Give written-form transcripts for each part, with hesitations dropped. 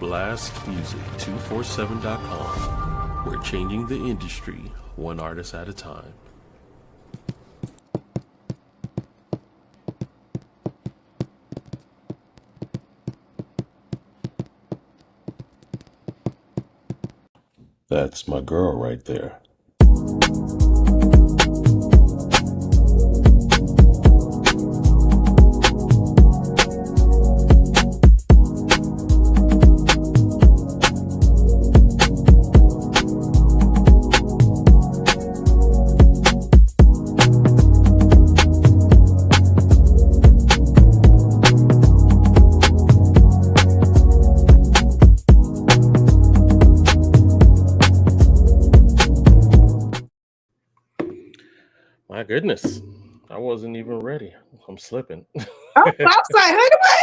blastmusic247.com. We're changing the industry one artist at a time. That's my girl right there. My goodness, I wasn't even ready. I'm slipping. Oh, I'm sorry, honey, what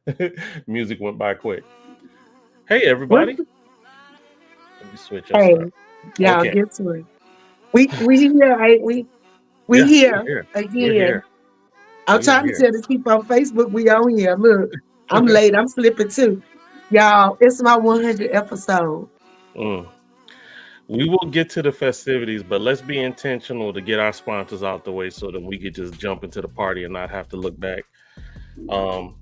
happened? Music went by quick. Hey, everybody. Let me switch us Hey, up. y'all Okay. get to it. We here, ain't we? We Yeah, here we're again. here. I'm We trying here. to tell these people on Facebook we on here. Look, I'm late. I'm slipping too. Y'all, it's my 100th episode. We will get to the festivities, but let's be intentional to get our sponsors out the way so that we could just jump into the party and not have to look back. When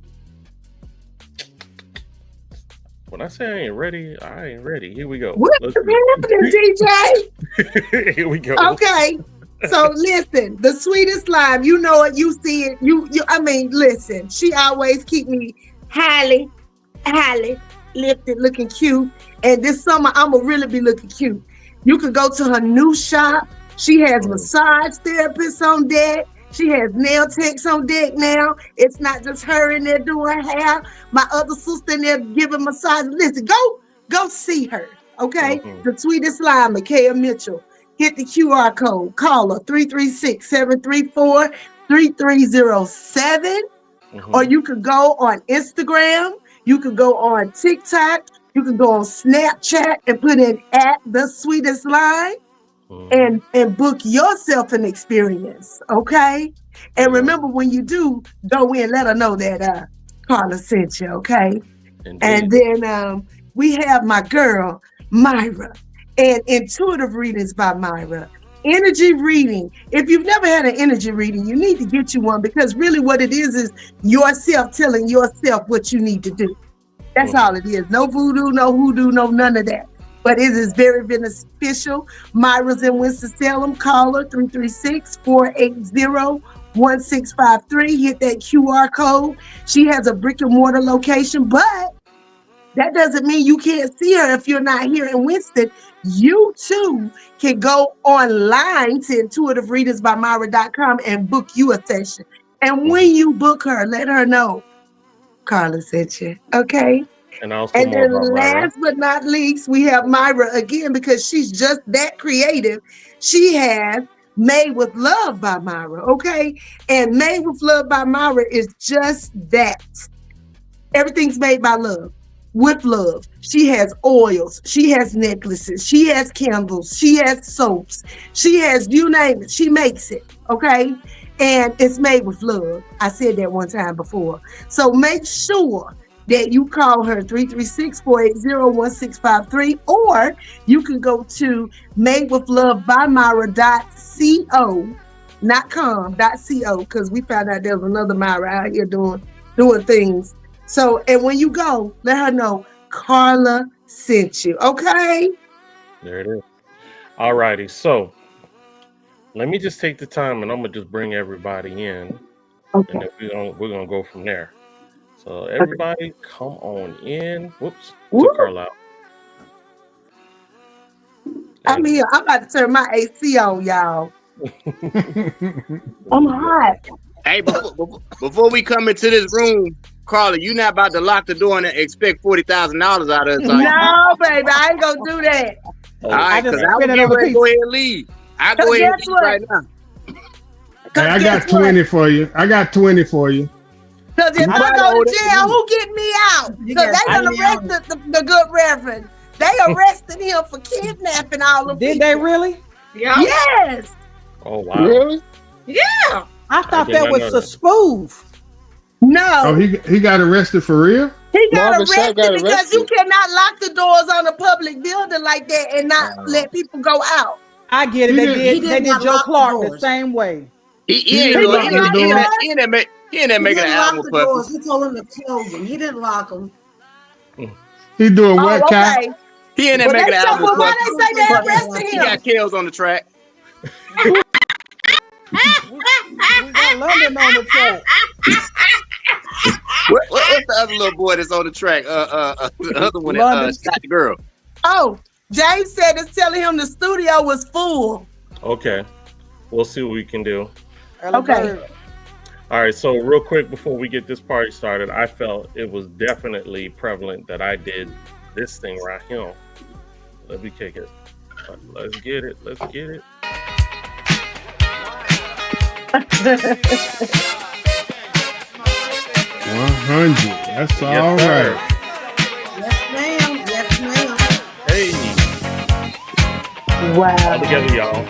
I say I ain't ready, I ain't ready. Here we go. What is happening, DJ? Here we go. Okay. So listen, the sweetest slime, you know it, you see it, I mean, listen, she always keep me highly lifted, looking cute. And this summer, I'ma really be looking cute. You could go to her new shop. She has massage therapists on deck. She has nail techs on deck now. It's not just her in there doing hair. My other sister in there giving massage. Listen, go see her, okay? The sweetest slime, Micaiah Mitchell. Hit the QR code. Call her 336-734-3307. Or you could go on Instagram. You could go on TikTok. You could go on Snapchat and put in @thesweetestline and book yourself an experience, okay? And remember, when you do, go in, let her know that Carla sent you, okay? Indeed. And then we have my girl, Myra, and intuitive readings by Myra. Energy reading. If you've never had an energy reading, you need to get you one, because really what it is yourself telling yourself what you need to do. That's all it is. No voodoo, no hoodoo, no none of that. But it is very beneficial. Myra's in Winston-Salem. Call her 336-480-1653. Hit that QR code. She has a brick and mortar location, but that doesn't mean you can't see her if you're not here in Winston. You too can go online to intuitivereadersbymyra.com and book you a session. And when you book her, let her know Carla sent you, okay? And then last but not least, we have Myra again, because she's just that creative. She has Made with Love by Myra, okay? And Made with Love by Myra is just that. Everything's made by love, with love. She has oils, she has necklaces, she has candles, she has soaps, she has, you name it, she makes it, okay? And it's made with love. I said that one time before. So make sure that you call her 336-480-1653, or you can go to madewithlovebymyra.co, not .co, because we found out there was another Myra out here doing things. So, and when you go, let her know Carla sent you, okay? There it is. All righty. So let me just take the time, and I'm gonna just bring everybody in, and then we're gonna go from there. So everybody, come on in. Whoops, took Carla out. I'm here. I'm about to turn my AC on, y'all. I'm hot. Hey, before we come into this room, Carla, you not about to lock the door and expect $40,000 out of us. No, baby, I ain't gonna do that. All right, because I was getting ready to go ahead and leave. I go ahead and leave right now. Hey, I got 20 for you. Because if I go to jail, who get me out? Because they done arrested the good reverend. They arrested him for kidnapping all of Did they really? Yeah. Yes. Oh, wow. Really? Yeah. I thought that was a spoof. No. Oh, he got arrested for real? He got Marvin Sapp arrested got because you arrested. cannot lock the doors on a public building like that and not let people go out. I get it. He They didn't- did. He They did did not Joe lock the Clark the doors. same way. He He ain't didn't doing. lock the He door. ain't that make. He ain't that He making an didn't lock album the puppet. doors. He told him to close them. He didn't lock them. He doing what, Oh, Kai? okay. He ain't that Well, they making an so album well, why puppet. they I say don't they think he did arrested lock He them. him? got kills on the track. We got London on the track. What's the other little boy that's on the track? The other one that London. shot the girl. Oh, James said it's telling him the studio was full. Okay, we'll see what we can do. Okay. All right, so real quick before we get this party started, I felt it was definitely prevalent that I did this thing right here. Let me kick it. Let's get it. Let's get it. 100. That's Yes, all sir. right. Yes, ma'am. Yes, ma'am. Hey, all Wow. together, y'all.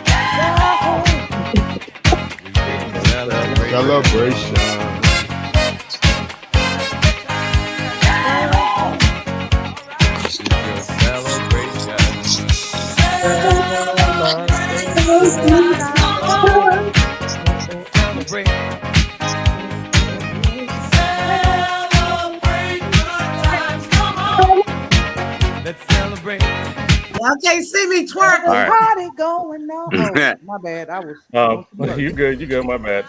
Celebration. Y'all can't see me twerking. All right. Party going on. Oh, my bad. I was. You good? You good? My bad.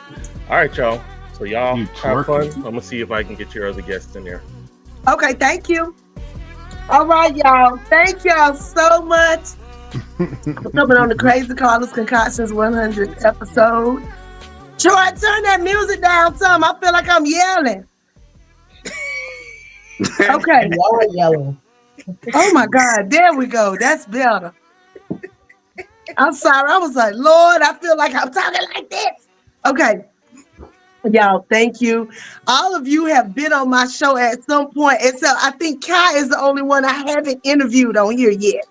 All right, y'all. So y'all You have fun. twerking. I'm gonna see if I can get your other guests in there. Okay, thank you. All right, y'all. Thank y'all so much for coming on the Crazy Carla's Concoctions 100 episode. Troy, turn that music down some. I feel like I'm yelling. Okay. Y'all are yelling. Oh my God. There we go. That's better. I'm sorry. I was like, Lord, I feel like I'm talking like this. Okay. Y'all, thank you. All of you have been on my show at some point, except I think Kai is the only one I haven't interviewed on here yet.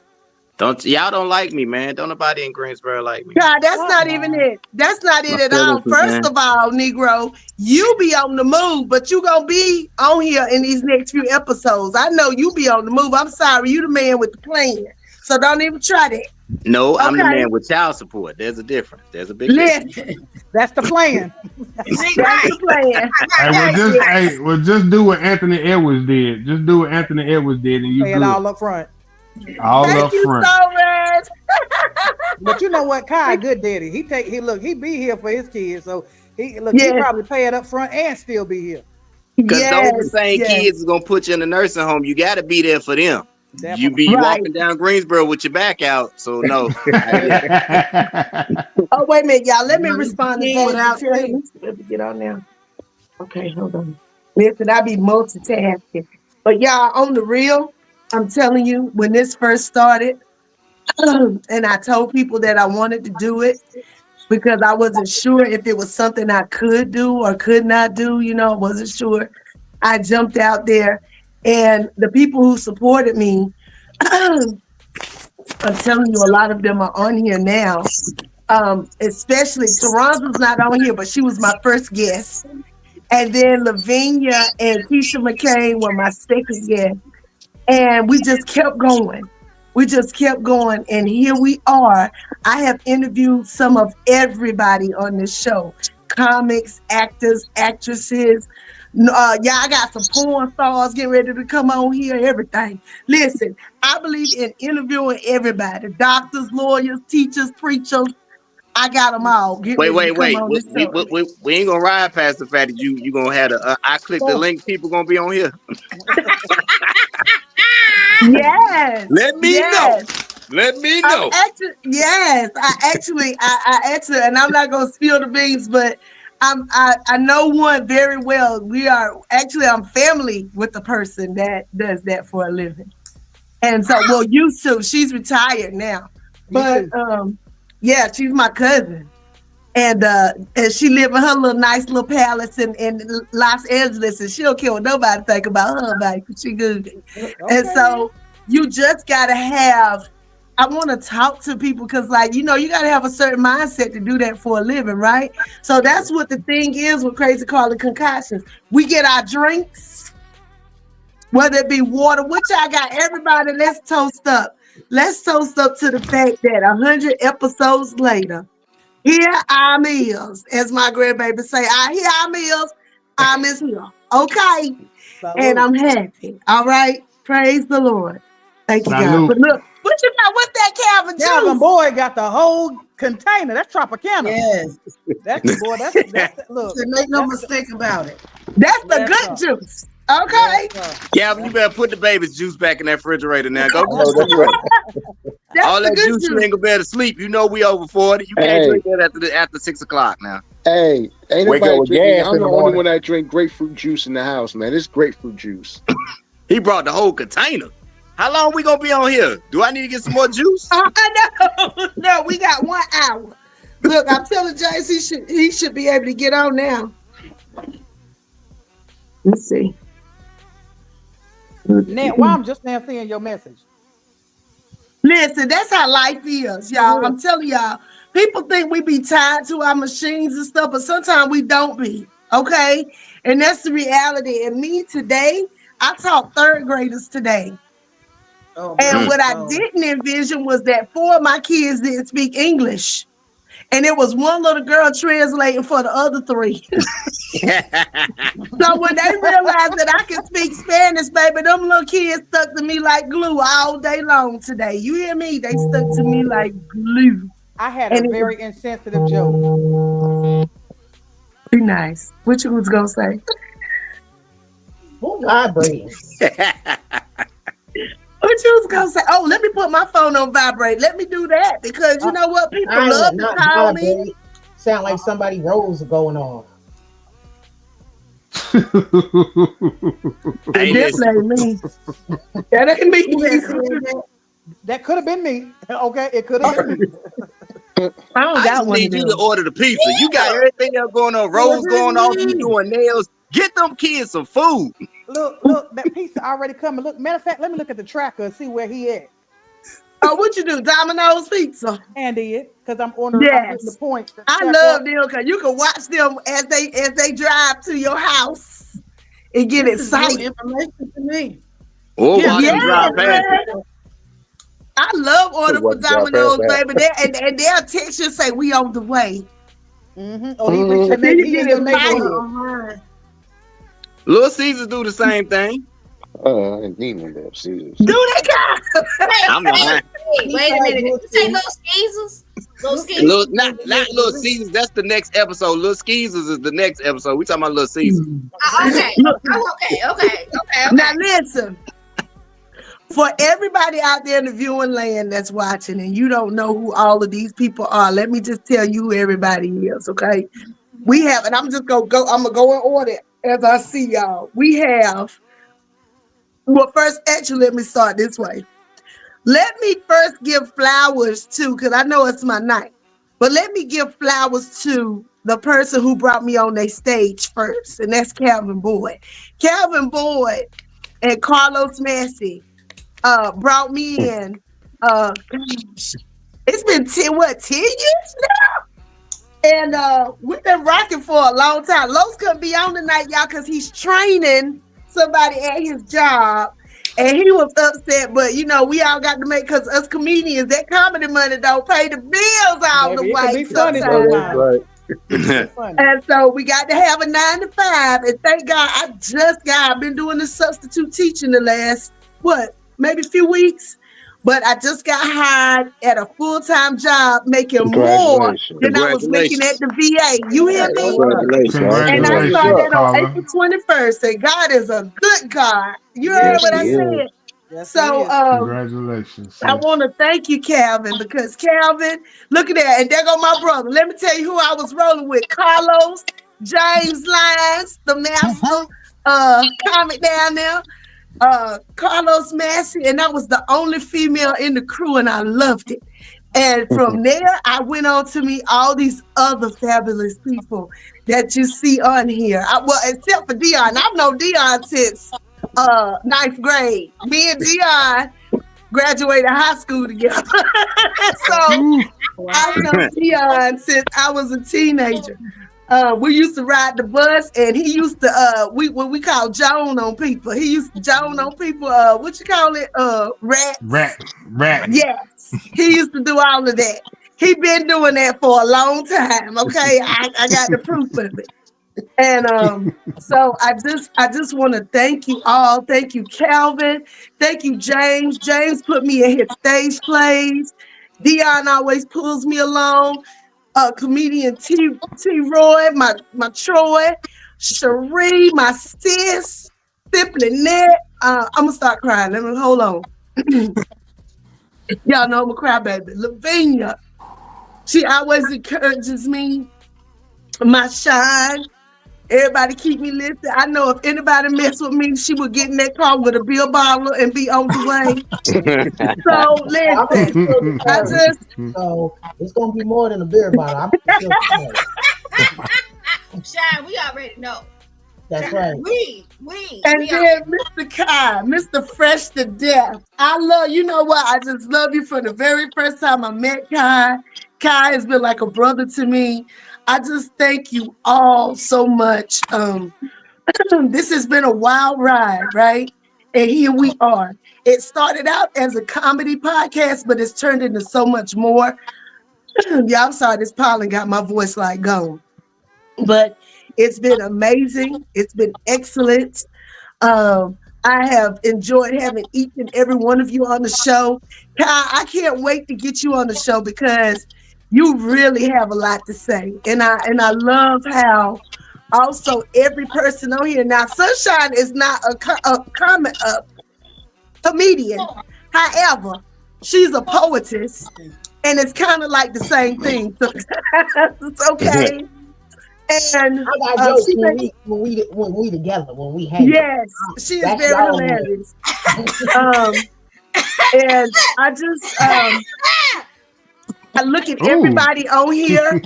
Y'all don't like me, man. Don't nobody in Greensboro like me. God, that's not even it. That's not it My at all. feelings, First man. of all, Negro, you be on the move, but you gonna be on here in these next few episodes. I know you be on the move. I'm sorry, you the man with the plan. So don't even try that. No, I'm the Okay. man with child support. There's a difference. There's a big difference. Listen, That's the plan. that's the plan. Well, just do what Anthony Edwards did. Just do what Anthony Edwards did, and you Pay it good. all up front. All Thank up you front. so much. But you know what, Kai, good daddy. He be here for his kids. So he Yes. probably pay it up front and still be here. Because Yes, those the same yes. kids is gonna put you in the nursing home. You got to be there for them. That You part. be Right. walking down Greensboro with your back out. So no. Oh, wait a minute, y'all. Let me You respond to can't James. without me. Let me get on now. Okay, hold on. Listen, I be multitasking. But y'all, on the real, I'm telling you, when this first started, and I told people that I wanted to do it because I wasn't sure if it was something I could do or could not do, I wasn't sure. I jumped out there, and the people who supported me, I'm telling you, a lot of them are on here now. Especially Taronza's not on here, but she was my first guest. And then Lavinia and Keisha McCain were my second guest. And we just kept going. We just kept going. And here we are. I have interviewed some of everybody on this show. Comics, actors, actresses. I got some porn stars getting ready to come on here, everything. Listen, I believe in interviewing everybody. Doctors, lawyers, teachers, preachers. I got them all. Get Wait. ready to come on We, this show. we ain't gonna ride past the fact that you gonna have I click the link. People gonna be on here. Yes. Let me know. Let me know. I actually, and I'm not gonna spill the beans, but I know one very well. I'm family with the person that does that for a living, and so used to. She's retired now, but yeah, she's my cousin, and she live in her nice little palace in Los Angeles, and she don't care what nobody think about her, baby. She good, and so you just gotta have. I want to talk to people because, you got to have a certain mindset to do that for a living, right? So that's what the thing is with Crazy Carla Concoctions. We get our drinks, whether it be water, which I got everybody, let's toast up. Let's toast up to the fact that 100 episodes later, here I'm is, as my grandbaby say, here I'm is here. Okay. And I'm happy. All right. Praise the Lord. Thank you, God. Salute. But look, what you got? What's that Calvin Calvin juice? boy got the whole container. That's Tropicana. Yes. That's the boy. That's look. So make no mistake about it. That's the Yes, good sir. juice. Okay. Yes, sir. Yeah, but you better put the baby's juice back in that refrigerator now. Go. Oh, that's right. That's All the that good juice, you juice. ain't gonna be able to sleep. You know we over 40. You can't Hey. drink that after 6 o'clock now. Hey, ain't Wake up nobody with drinking. gas I'm in the the only morning. one that drink grapefruit juice in the house, man. It's grapefruit juice. He brought the whole container. How long we gonna be on here? Do I need to get some more juice? No, we got 1 hour. Look, I'm telling James he should be able to get on now. Let's see. Now, why I'm just now seeing your message. Listen, that's how life is, y'all. I'm telling y'all, people think we be tied to our machines and stuff, but sometimes we don't be. Okay. And that's the reality. And me today, I taught 3rd graders today. Oh, And what I so- didn't envision was that 4 of my kids didn't speak English. And it was one little girl translating for the other 3. So when they realized that I can speak Spanish, baby, them little kids stuck to me like glue all day long today. You hear me? They stuck to me like glue. I had And a it very insensitive joke. Be nice. What you was gonna say? Who vibrating? What you was gonna say? Oh, let me put my phone on vibrate. Let me do that because you know what? People I love would to not call me. vibrate. Sound like somebody rolls are going on. Hey, That listen. ain't me. That ain't me. Who had said that? That could have been me. Okay, it could have been me. I don't I got just one of need you them. to order the pizza. You got everything else going on, rolls going off, you doing nails. Get them kids some food. Look, that pizza already coming. Look, matter of fact, let me look at the tracker and see where he at. Oh, what you do? Domino's Pizza. And did, because I'm ordering, I'm getting the Yes. points. to I check love up. them because you can watch them as they drive to your house and get This is new excited. information to me. Or Yeah, watch them drive past man. you. I love ordering for Watch y'all Domino's, pass baby. And they'll text you and say, we on the way. Oh, he reached your And then neighbor. you He in get your excited. neighborhood. Little Caesars do the same thing. I ain't need no damn Caesars. Do they, God? I'm lying. Wait a minute. Did you say Little Skeezers? Little Skeezers? Little, not Little Caesars. That's the next episode. Little Skeezers is the next episode. We talking about Little Caesars. Okay. Okay. Now listen, for everybody out there in the viewing land that's watching and you don't know who all of these people are, let me just tell you who everybody is, okay? We have, and I'm just gonna go, I'm gonna go in order as I see y'all. We have, well, first, actually, let me start this way. Let me first give flowers to, because I know it's my night, but let me give flowers to the person who brought me on their stage first, and that's Calvin Boyd. Calvin Boyd and Carlos Massey brought me in. Gosh, it's been 10 years now? And we've been rocking for a long time. Los couldn't be on tonight, y'all, because he's training somebody at his job. And he was upset, but you know, we all got to make, because us comedians, that comedy money don't pay the bills all Baby, the it can way be funny sometimes. sometimes. Right. It's funny. And so we got to have a 9 to 5. And thank God, I've been doing the substitute teaching the last, maybe a few weeks. But I just got hired at a full-time job making more than I was making at the VA. You hear me? Congratulations. And I Congratulations, started that on Carla. April 21st. And God is a good God. You heard Yes, what I he said? Yes, So it is. Congratulations. I want to thank you, Calvin, because Calvin, look at that. And there go my brother. Let me tell you who I was rolling with. Carlos, James Lyons, the master comic down there. Carlos Massey, and I was the only female in the crew, and I loved it. And from there, I went on to meet all these other fabulous people that you see on here. Well, except for Dion. I've known Dion since 9th grade. Me and Dion graduated high school together. So I've known Dion since I was a teenager. We used to ride the bus, and he used to what we call Joan on people. He used to Joan on people. What you call it? Rats. Rat. Yes, he used to do all of that. He been doing that for a long time. Okay, I got the proof of it. And so I just want to thank you all. Thank you, Calvin. Thank you, James. James put me in his stage plays. Dion always pulls me along. Comedian T Roy, my Troy, Cherie, my sis, Simply Net. I'm gonna start crying. Let me hold on. Y'all know I'm a crybaby. Lavinia, she always encourages me. My shine. Everybody keep me lifted. I know if anybody mess with me, she would get in that car with a beer bottle and be on the way. So listen, I just So it's gonna be more than a beer bottle. Shine, we already know. That's right. And then Mr. Kai, Mr. Fresh to Death. I love, you know what? I just love you from the very first time I met Kai. Kai has been like a brother to me. I just thank you all so much. This has been a wild ride, right? And here we are. It started out as a comedy podcast, but it's turned into so much more. Yeah, I'm sorry, this pollen got my voice like gone. But it's been amazing. It's been excellent. I have enjoyed having each and every one of you on the show. Kai, I can't wait to get you on the show because you really have a lot to say. And I love how also every person on here. Now, Sunshine is not a comedian. However, she's a poetess. And it's kind of like the same thing. So it's okay. And I got jokes when we together, when we hang. Yes, she is very hilarious. And I just I look at everybody on here,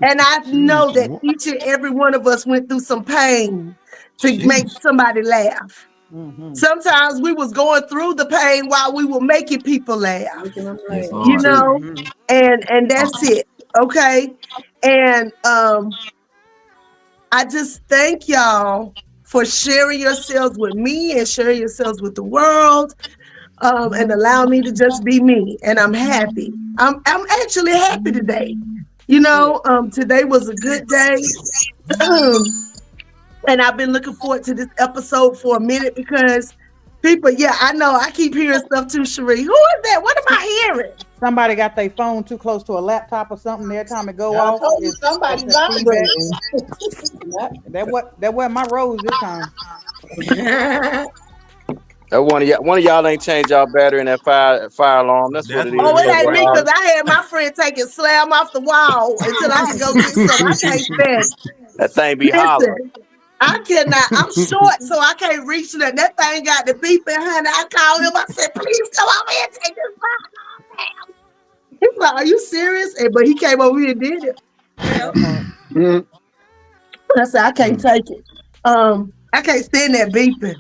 and I know that each and every one of us went through some pain to make somebody laugh. Mm-hmm. Sometimes we was going through the pain while we were making people laugh. You know, and that's it. Okay, and I just thank y'all for sharing yourselves with me and sharing yourselves with the world, and allow me to just be me. And I'm happy. I'm actually happy today. You know, today was a good day. And I've been looking forward to this episode for a minute because people, yeah, I know I keep hearing stuff too, Cherie. Who is that? What am I hearing? Somebody got their phone too close to a laptop or something. Every time it go off, somebody vibrating. That wasn't my rose this time. One of y'all ain't changed y'all battery in that fire alarm. That's what it is. Oh, it ain't me because I had my friend take it slam off the wall until I could go get some. I can't stand. That thing be hollering. I cannot. I'm short, so I can't reach that. That thing got the beeping, honey. I called him. I said, "Please come over here and take this phone." He's like, "Are you serious?" But he came over here and did it. I said, "I can't take it. I can't stand that beeping.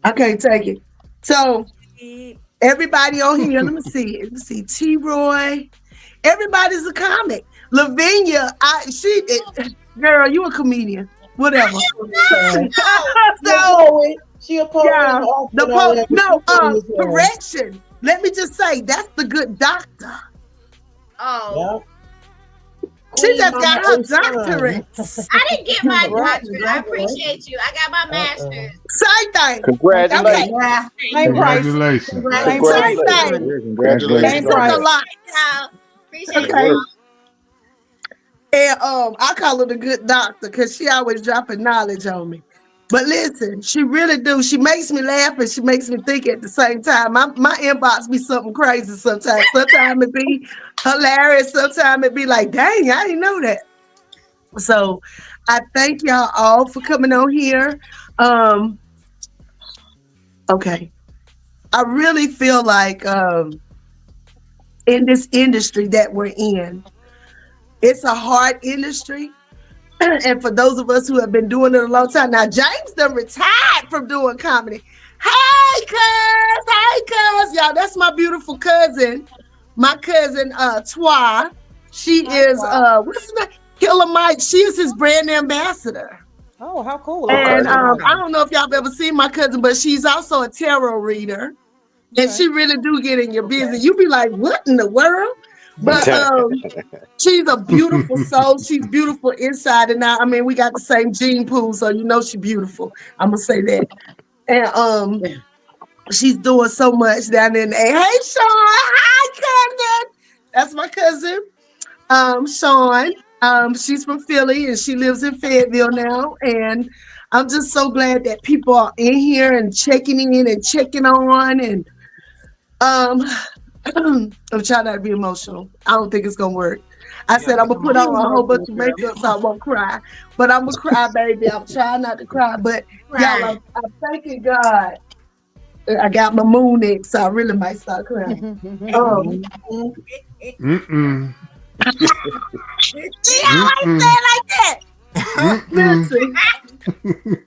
I can't take it." So everybody on here, let me see. T Roy, everybody's a comic. Lavinia, girl, you a comedian. Whatever. So she a poet. Yeah, correction. Let me just say that's the good doctor. Oh. Yep. She just got her doctorate. I didn't get my doctorate. I appreciate you. I got my master's. Same thing. Congratulations. Okay. Congratulations. Congratulations. A lot. Appreciate Okay. you. And I call her the good doctor because she always dropping knowledge on me. But listen, she really do. She makes me laugh and she makes me think at the same time. My inbox be something crazy sometimes. Sometimes it be hilarious. Sometimes it be like, dang, I didn't know that. So I thank y'all all for coming on here. Okay. I really feel like in this industry that we're in, it's a hard industry. And for those of us who have been doing it a long time, now James done retired from doing comedy. Hey, cuz, y'all, that's my beautiful cousin, my cousin Twa. She is what's his name? Killer Mike. She is his brand ambassador. Oh, how cool! And I don't know if y'all have ever seen my cousin, but she's also a tarot reader. And she really do get in your business. You be like, what in the world? But she's a beautiful soul. She's beautiful inside and out. I mean, we got the same gene pool, so you know she's beautiful. I'm gonna say that. And she's doing so much down in the A. Hey, Sean. Hi, cousin. That's my cousin. Sean. She's from Philly and she lives in Fayetteville now. And I'm just so glad that people are in here and checking in and checking on. And I'm trying not to be emotional. I don't think it's gonna work. I said I'm gonna put on a whole bunch of makeup so I won't cry. But I'm gonna cry, baby. I'm trying not to cry. But y'all, I'm thanking God. I got my moon in, so I really might start crying. See how I say it like that? Listen,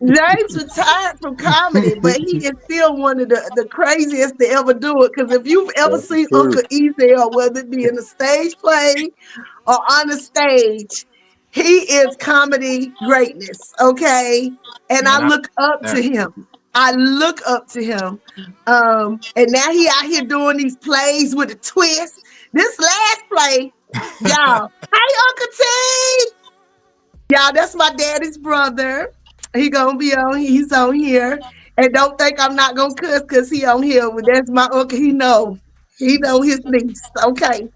James retired from comedy, but he is still one of the craziest to ever do it. Because if you've ever seen Uncle Ezel, whether it be in a stage play or on the stage, he is comedy greatness, okay? And I look up to him. I look up to him. And now he out here doing these plays with a twist. This last play, y'all. Hey, Uncle T! Y'all, that's my daddy's brother. He gonna be on. He's on here, and don't think I'm not gonna cuss because he on here. But that's my uncle. He know his niece. Okay,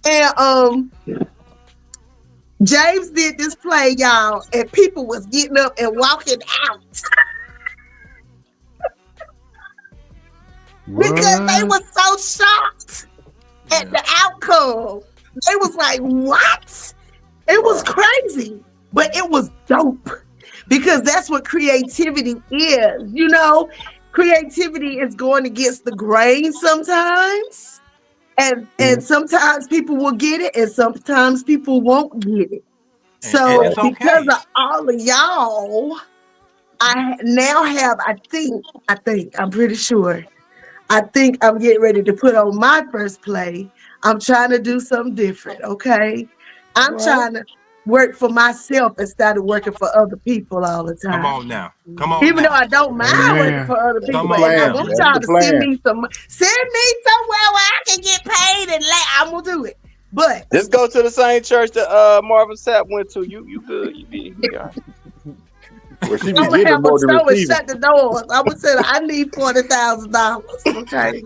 and James did this play, y'all, and people was getting up and walking out because they were so shocked at the outcome. They was like, "What?" It was crazy. But it was dope because that's what creativity is. You know, creativity is going against the grain sometimes. And sometimes people will get it and sometimes people won't get it. So because of all of y'all, I now have, I'm pretty sure, I think I'm getting ready to put on my first play. I'm trying to do something different, okay? I'm trying to work for myself instead of working for other people all the time. Come on now. Even though I don't mind working for other people, but I want y'all to send me somewhere where I can get paid and I'm gonna do it. But just go to the same church that Marvin Sapp went to. You good? You be all right. Well, I'm gonna have a store and shut the doors. I would say I need $40,000. Okay.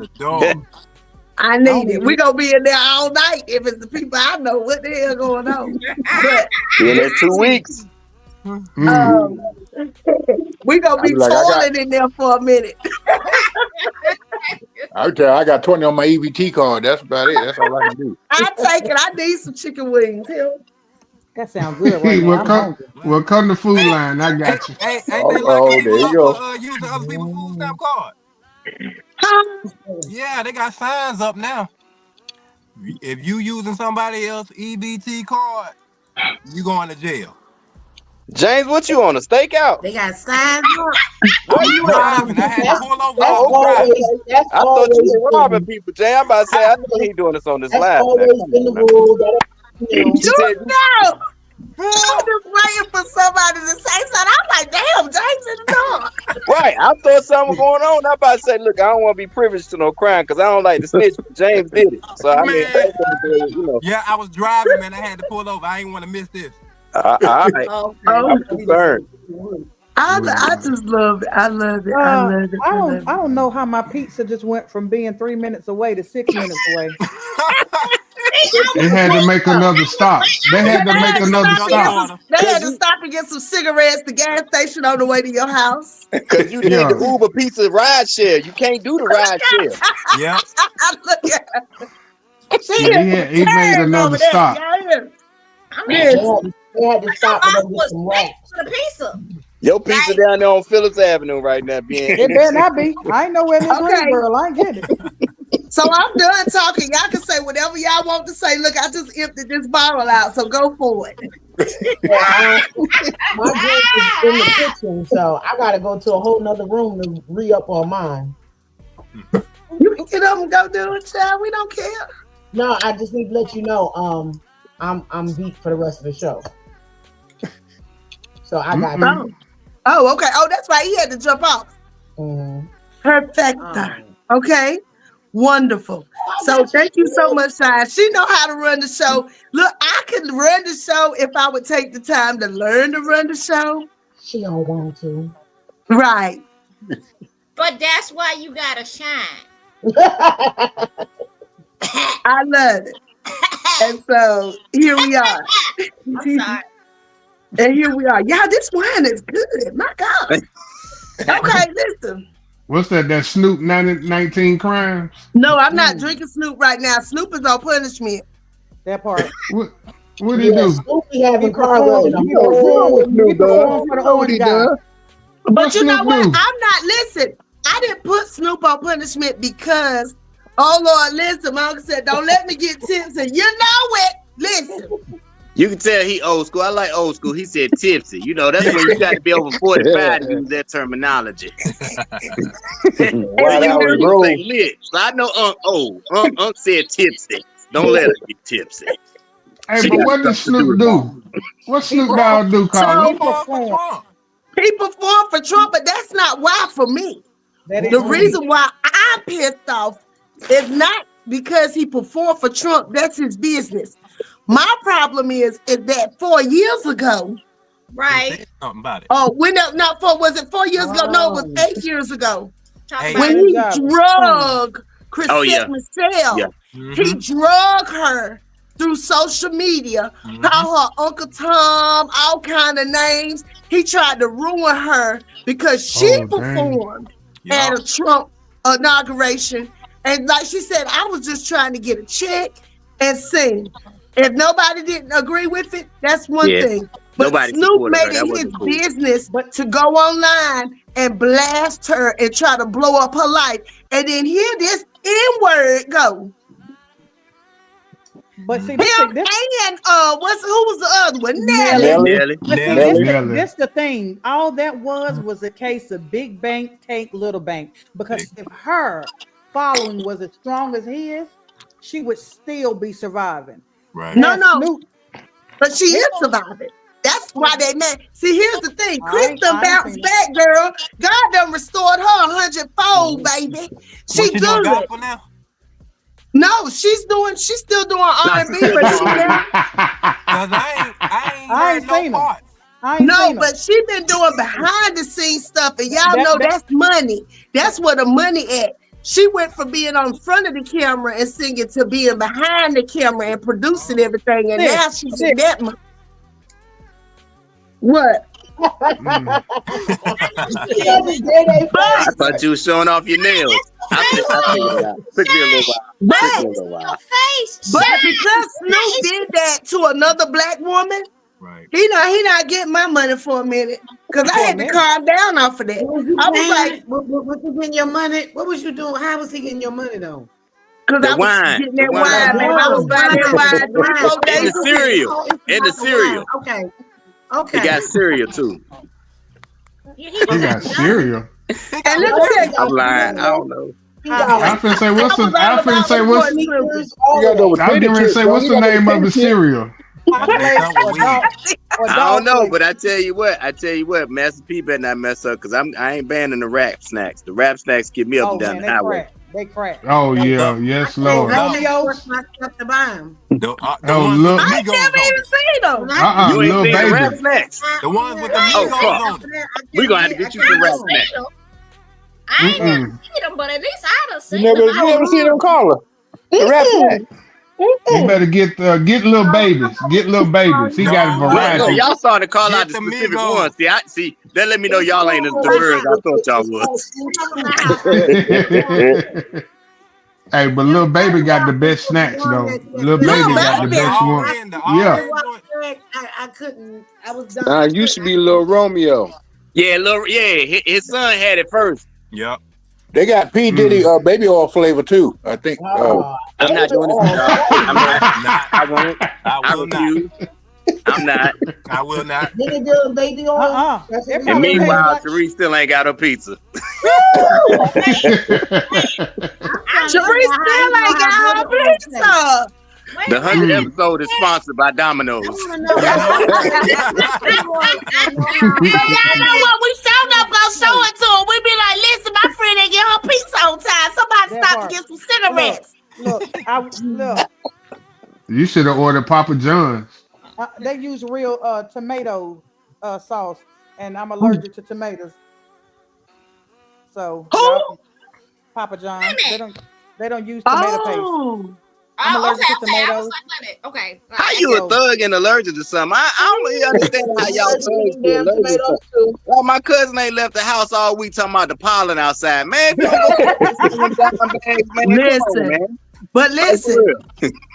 I need it. We're gonna be in there all night if it's the people I know what the hell going on. But in there 2 weeks. We're gonna be toiling in there for a minute. I tell you, I got 20 on my EBT card. That's about it. That's all I can do. I take it. I need some chicken wings. That sounds good. Right now. Well, come to Food Line. I got you. Ain't they looking for using other people's food stamp card? Yeah, they got signs up now. If you using somebody else's EBT card, you going to jail. James, what you on a stakeout? They got signs up. Where you driving? I had to pull over. I thought you were robbing people, Jay. I'm about to say, I know he doing this on this live. No. I'm just waiting for somebody to say something. I'm like, damn, James in the door. Right. I thought something was going on. I'm about to say, look, I don't want to be privileged to no crime because I don't like to snitch. James did it. So, I mean, you know. Yeah, I was driving, man. I had to pull over. I didn't want to miss this. All right. I'm concerned. I just love it. I love it. I don't know how my pizza just went from being 3 minutes away to 6 minutes away. They had to make another stop. They had to stop and get some cigarettes at the gas station on the way to your house. Because you need the Uber pizza ride share. You can't do the ride share. Yeah. He made another stop. They had to stop and get some rats. For the pizza. Your pizza down there on Phillips Avenue right now. It better not be. I ain't nowhere near Greensboro. I ain't getting it. So I'm done talking. Y'all can say whatever y'all want to say. Look, I just emptied this bottle out, so go for it. My drink is in the kitchen, so I gotta go to a whole nother room to re-up on mine. You can get up and go do it, child. We don't care. No, I just need to let you know. I'm beat for the rest of the show. So I got you. Oh, okay. Oh, that's why he had to jump off. Perfecta. Okay. Wonderful. So thank you so much, Shine. She know how to run the show. Look, I could run the show if I would take the time to learn to run the show. She don't want to. Right. But that's why you gotta shine. I love it. And so here we are. I'm sorry. And here we are. Yeah, this wine is good. My God. Okay, listen. What's that? That Snoop 19 Crimes? No, I'm not drinking Snoop right now. Snoop is on punishment. That part. What did he do? Snoop be having Carla. But you know what? I'm not, listen, I didn't put Snoop on punishment because, oh Lord, listen, my uncle said, don't let me get tipsy. You know it. Listen. You can tell he old school. I like old school. He said tipsy. You know, that's when you got to be over 45 to use that terminology. Wow, that was rude. Like lit. So I know Unc said tipsy. Don't let her get tipsy. Hey, but what does Snoop do? What Snoop Dogg do, Carla? He performed for Trump, but that's not why for me. The reason why I'm pissed off is not because he performed for Trump. That's his business. My problem is that 4 years ago, right? Something about it. Oh, was it 4 years ago? No, it was 8 years ago. When he drug Chrisette Michelle, he drug her through social media, called her Uncle Tom, all kind of names. He tried to ruin her because she performed at a Trump inauguration. And like she said, I was just trying to get a check and sing. If nobody didn't agree with it, that's one thing. But Snoop made it his business to go online and blast her and try to blow up her life. And then hear this N-word go. But see, who was the other one? Nelly. This the thing. All that was a case of big bank take little bank. Because if her following was as strong as his, she would still be surviving. Right. No. But she is surviving. That's why they mad. See, here's the thing. Chris done bounced back, girl. God done restored her 100-fold, baby. She good. No, she's still doing R&B, but I ain't seen her. But she been doing behind the scenes stuff, and y'all know that's money. That's where the money at. She went from being on front of the camera and singing to being behind the camera and producing everything, and now she's in that money. What? I thought you was showing off your nails. I figured it out. Took me a little while. But because Snoop did that to another black woman, he not getting my money for a minute. Because I had to calm down off of that. I was like, what you getting your money? What was you doing? How was he getting your money though? Because I was getting that wine, man. I was buying that wine 3-4 days. And the cereal. And the cereal. Okay. He got cereal too. He got cereal. And let me tell you, I'm lying. I don't know. I'm finna say what's the name of the cereal? I don't know, but I tell you what, Master P better not mess up because I ain't banning the rap snacks. The rap snacks get me up and down the highway. They crack. Oh yeah, yes, Lord. Romeo, my stuff to buy them. Look. I never even seen them. You ain't seen the rap Baby. snacks. The ones with the Migos on them. We gonna have to get you some rap snacks. I ain't never seen them, but at least I done seen You them. never seen them, Carla? The rap snack. You better get little babies. Get little babies. He got a Look, variety. y'all started to call out the Get the specific Migos. ones. See, that let me know y'all ain't as diverse as I thought y'all was. Hey, but little baby got the best snacks though. Little baby got the best one. Yeah. I couldn't. I was done. Nah, it used to be Lil Romeo. His son had it first. Yep. They got P. Diddy baby oil flavor too, I think. I'm not doing this. I'm not. I won't. I will refuse. I'm not. I will not. Diddy do baby oil. And meanwhile, Therese still ain't got her pizza. Sharice still ain't got her pizza. The 100th minute. episode is sponsored by Domino's. I want to know. And y'all know what? We showed up gonna show it to them. We be like, listen, my friend ain't get her pizza on time. Somebody That stop part. to get some cigarettes. Look. You should have ordered Papa John's. They use real tomato sauce, and I'm allergic to tomatoes. So Papa John's, they don't use tomato paste. I'm allergic to tomatoes. Okay. How you a thug and allergic to something? I don't really understand how y'all thugs be allergic to something. Well, my cousin ain't left the house all week talking about the pollen outside. Man, if you don't go bags, man, Listen, come on, man. but listen,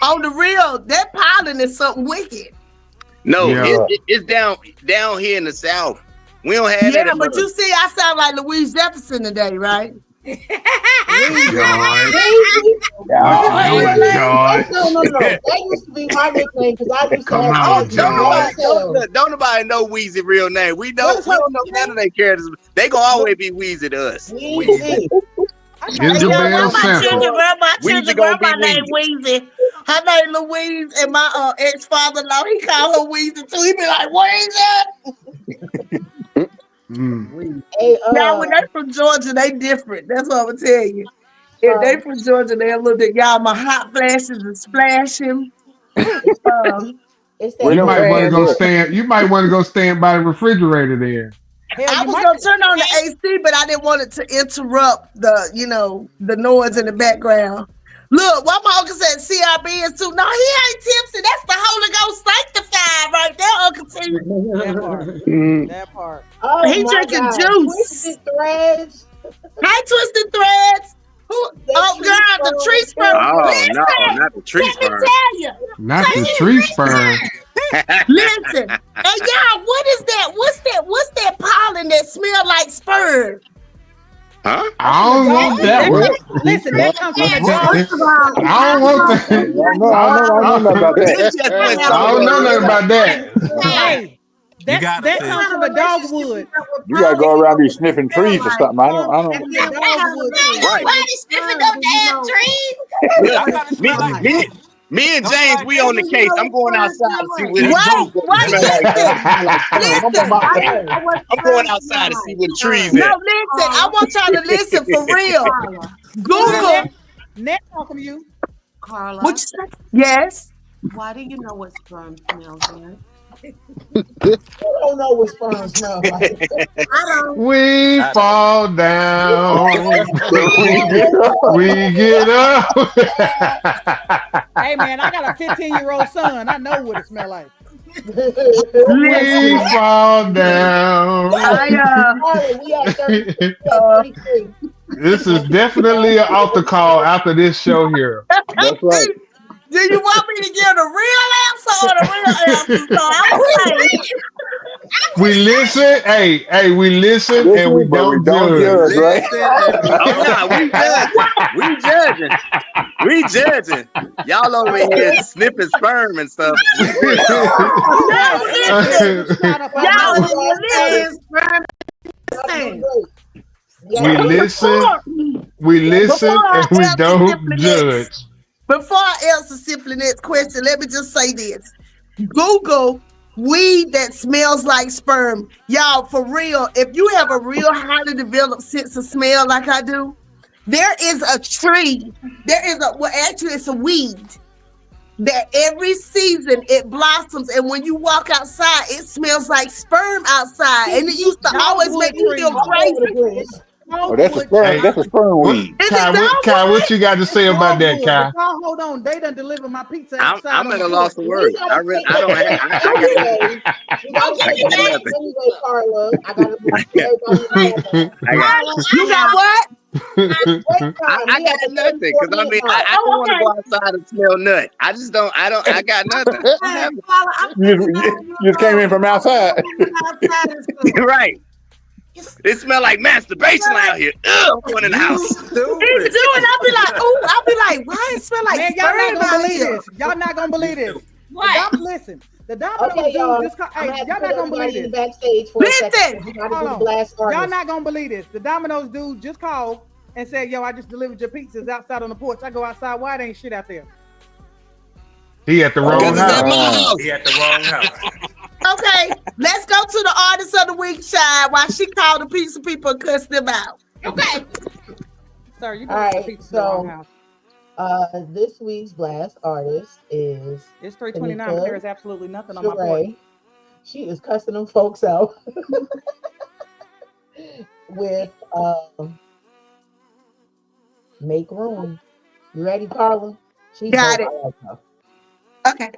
on the real, that pollen is something wicked. No, Yeah. it's down here in the South. We don't have that. Yeah, but you see, I sound like Louise Jefferson today, right? God. No. That used to be my nickname because I used to Come have on, John. Don't nobody know Weezy real name. We don't know none of their characters. They gonna always be Weezy to us. Weezy. Isabel My Sample. children grandma named Weezy. Her name Louise, and my ex-father-in-law, he called her Weezy too. He be like, Weezy. Hey, Y'all, when they from Georgia, they different. That's what I'm gonna tell you. If they from Georgia, they a little bit. Y'all, my hot flashes and splashing. It's You might want to go stand. You might want to go stand by the refrigerator there. I was gonna turn on the AC, but I didn't want it to interrupt the noise in the background. Look, what my uncle said, CRB is too. No, he ain't tipsy. That's the Holy Ghost sanctified right there, Uncle T. That part. Oh, he drinking juice. Twisted Threads. Hi, Twisted Threads. Oh, girl, the tree sperm. Oh, Listen, no, not the tree let me sperm. tell you. Not the tree sperm. Listen, and y'all, what is that? What's that pollen that smell like sperm? Huh? I don't want that one. Listen, that comes from a dog. I don't want that. I don't know about that. I don't know nothing about that. Hey, that comes from a dogwood. You gotta go around be sniffing trees or something. I don't. Right. Why they sniffing them damn trees? Me and James, we on the case. I'm going outside to see what I'm going outside to see what the trees No, at. listen, I want y'all to listen for real. Google. Next talking to you. Carla. Which, yes. Why do you know what sperm smells like? I don't know what sperm smells like. We fall down. We get up. Hey man, I got a 15-year-old son. I know what it smells like. We fall down. This is definitely an altar call after this show here. That's right. Do you want me to give the real answer or the real answer? So I'm saying, we listen, we listen and we don't judge, right? We judging. We judging. Y'all over here sniffing sperm and stuff. We listen and we don't judge. Before I answer simply next question, let me just say this. Google weed that smells like sperm. Y'all, for real, if you have a real highly developed sense of smell like I do, there is a tree. Actually, it's a weed that every season it blossoms. And when you walk outside, it smells like sperm outside. And it used to always make me feel crazy. Oh, that's a sperm. That's a sperm weed. Kai, what you got to say about that, Kai? Hold on, they done delivered my pizza outside. I'm at a loss for words. I don't have. Anyway, Carla, You got what? I got nothing because I don't want to go outside and smell nut. I just don't. I got nothing. You just came in from outside. Right. It smell like masturbation out here. Ugh, I'm going in the house. He do it. I'll be like, why it smell like man, y'all not gonna believe this. Y'all not gonna believe this. What? Listen, the Domino's dude just y'all not gonna believe this. Backstage for listen, y'all not gonna believe this. The Domino's dude just called and said, "Yo, I just delivered your pizzas outside on the porch." I go outside. Why there ain't shit out there? He at the wrong Because it's at my house. house. He at the wrong house. Okay, let's go to the artist of the week, child, while she called a piece of people and cussed them out. Okay. Sir, you All right, so house. this week's last artist is It's 3:29, but there is absolutely nothing on my Sheree. board. She is cussing them folks out with Make Room. You ready, Carla? She got it. Okay.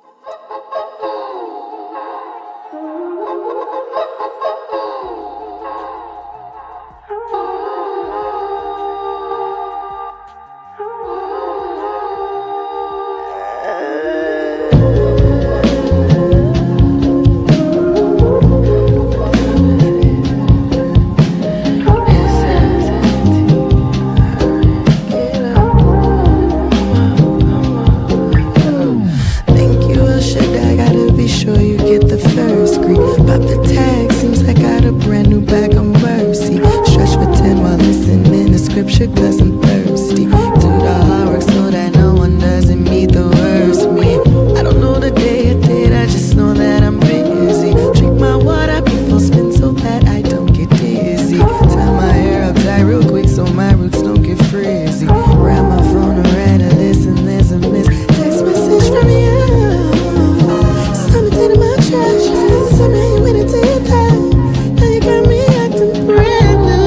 Cause I'm thirsty. Do the hard work so that no one doesn't meet the worst me. I don't know the day or date, I just know that I'm busy. Drink my water before spin so that I don't get dizzy. Tie my hair up tight real quick so my roots don't get frizzy. Grab my phone and write a listen, there's a miss text message from you. Something in my trash, something you went into your time. Now you got me acting brand new.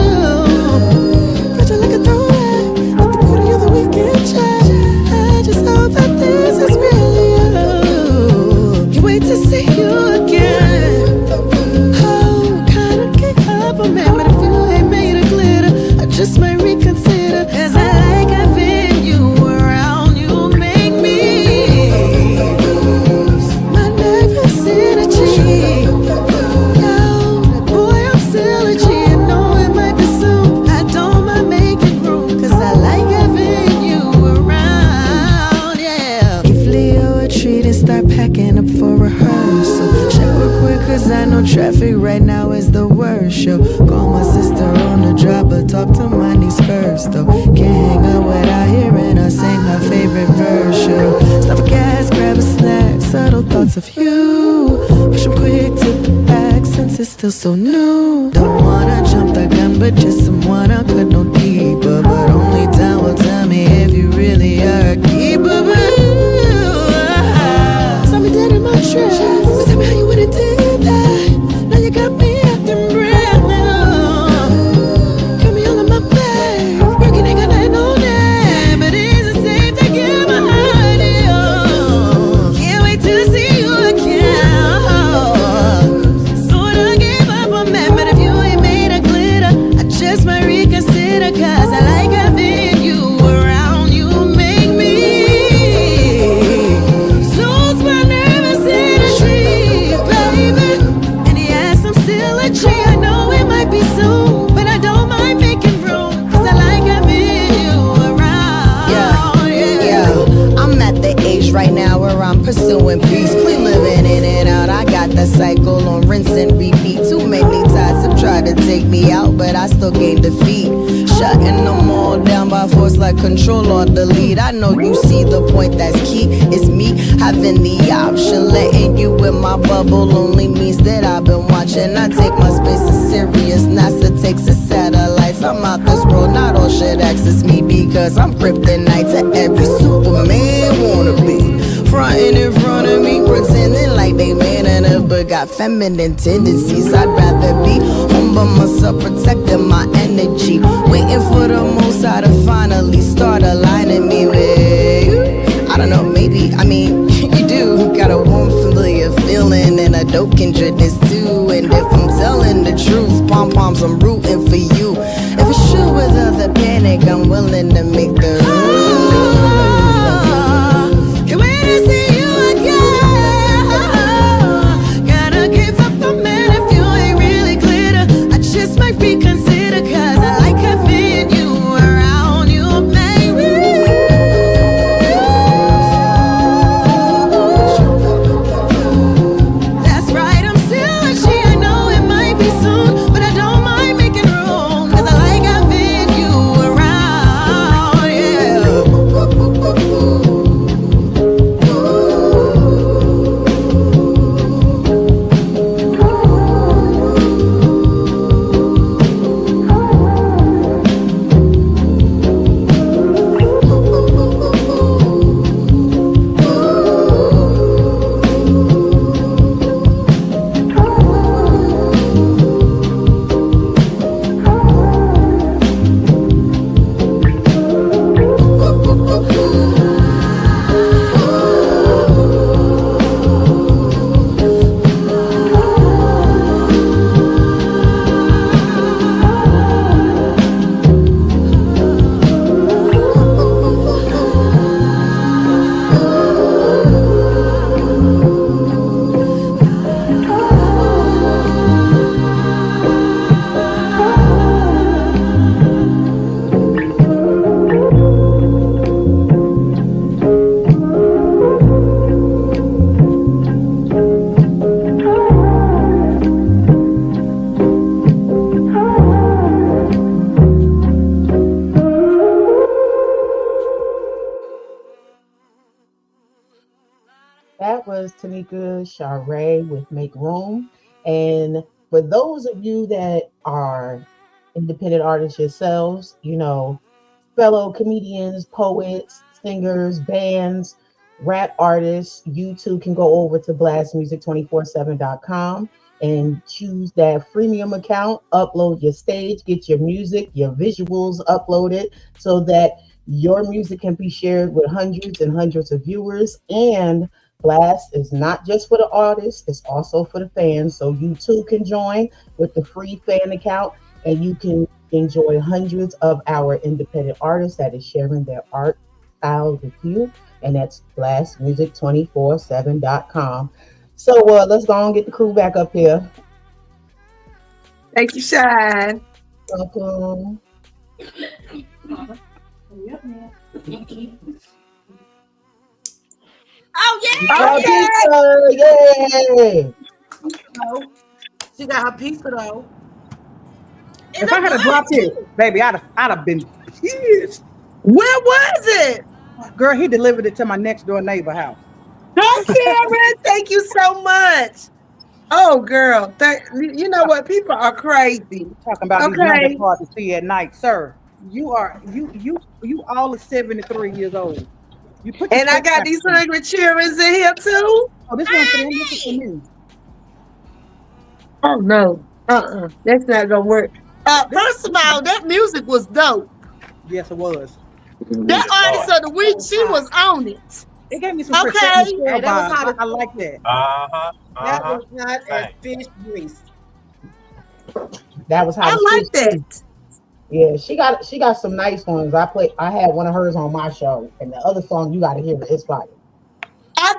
Fragile like a throwback, like the beauty of the weekend chat. I just hope that this is really you. You wait to see you again. Oh, kinda kick up on me, but if you ain't made of glitter, I just might reconsider. Cause I like having you around, you make me lose my nervous energy. Yo, boy, I'm still a G. I know it might be soon. I don't mind making room, cause I like having you around, yeah. Give Leo a treat and start packing up for rehearsal. Shower quick, cause I know traffic right now is the worst show. Call my sister on the drop, but talk to my niece first, though. Can't hang out without hearing her sing her favorite verse, show. Stop a gas, grab a snack, subtle thoughts of you. Push 'em quick, take the back, since it's still so new. Don't wanna jump the gun, but just someone I could know deeper. But only time will tell me if you really are a keeper. Saw me dead in my tracks, but tell me how you went and did that. Now you got me acting brand new. Got me all in my bag, working ain't got nothing on that. But is it safe to give my heart to you? Can't wait to see you again. Sorta gave up on that, but if you ain't made of glitter, I just might reconsider. Cause I like having you around, you make me lose my nervous energy, baby. And yes, I'm still a G. I know it might be soon, but I don't mind making room, cause I like having you around. Yeah. I'm at the age right now where I'm pursuing peace, clean living in and out. I got that cycle on rinse and repeat. Too many times have tried to take me out, but I still gain defeat. Shutting them all down by force like control or delete. I know you see the point that's key. It's me having the option. Letting you in my bubble only means that I've been watching. I take my space as serious. NASA takes its satellites. I'm out this world, not all shit access me, because I'm kryptonite to every Superman wanna be. Frontin' in front of me, pretending like they man enough, but got feminine tendencies. I'd rather be home by myself, protecting my energy, waiting for the most I to finally start aligning me with you. I don't know, maybe, I mean, you do got a warm familiar feeling and a dope kindredness too. And if I'm telling the truth, pom-poms, I'm rooting for you. If it's true without the panic, I'm willing to make the can't wait to see you again. Gotta give up a man if you ain't really glitter. I just might reconsider, cause I like having you around, you make me. That's right, I'm still a G. I know it might be soon, but I don't mind making room, cause I like having you around, yeah. was Tanika Share with Make Room. And for those of you that are independent artists yourselves, fellow comedians, poets, singers, bands, rap artists, you too can go over to blastmusic247.com and choose that freemium account, upload your stage, get your music, your visuals uploaded so that your music can be shared with hundreds and hundreds of viewers. And Blast is not just for the artists, it's also for the fans. So you too can join with the free fan account and you can enjoy hundreds of our independent artists that is sharing their art style with you. And that's blastmusic247.com. So let's go and get the crew back up here. Thank you, Shine. Welcome. Yep, man. Oh yeah! She got her pizza though. If I had a dropped it, baby, I'd have been pissed. Where was it? Girl, he delivered it to my next door neighbor house. Oh, Karen, thank you so much. Oh, girl, you know what? People are crazy. Talking about these numbers hard to see at night, sir. You all are 73 years old. You put and I got these hungry children in here too. Oh, this one's for them. This is for me. Oh no, that's not gonna work. First of all, that music was dope. Yes, it was. That artist of the week, she was on it. It gave me some okay. Hey, that was hot. I like that. That was not as fish grease. That was how I like that. Yeah, she got some nice ones. I had one of hers on my show, and the other song you got to hear it's fire. I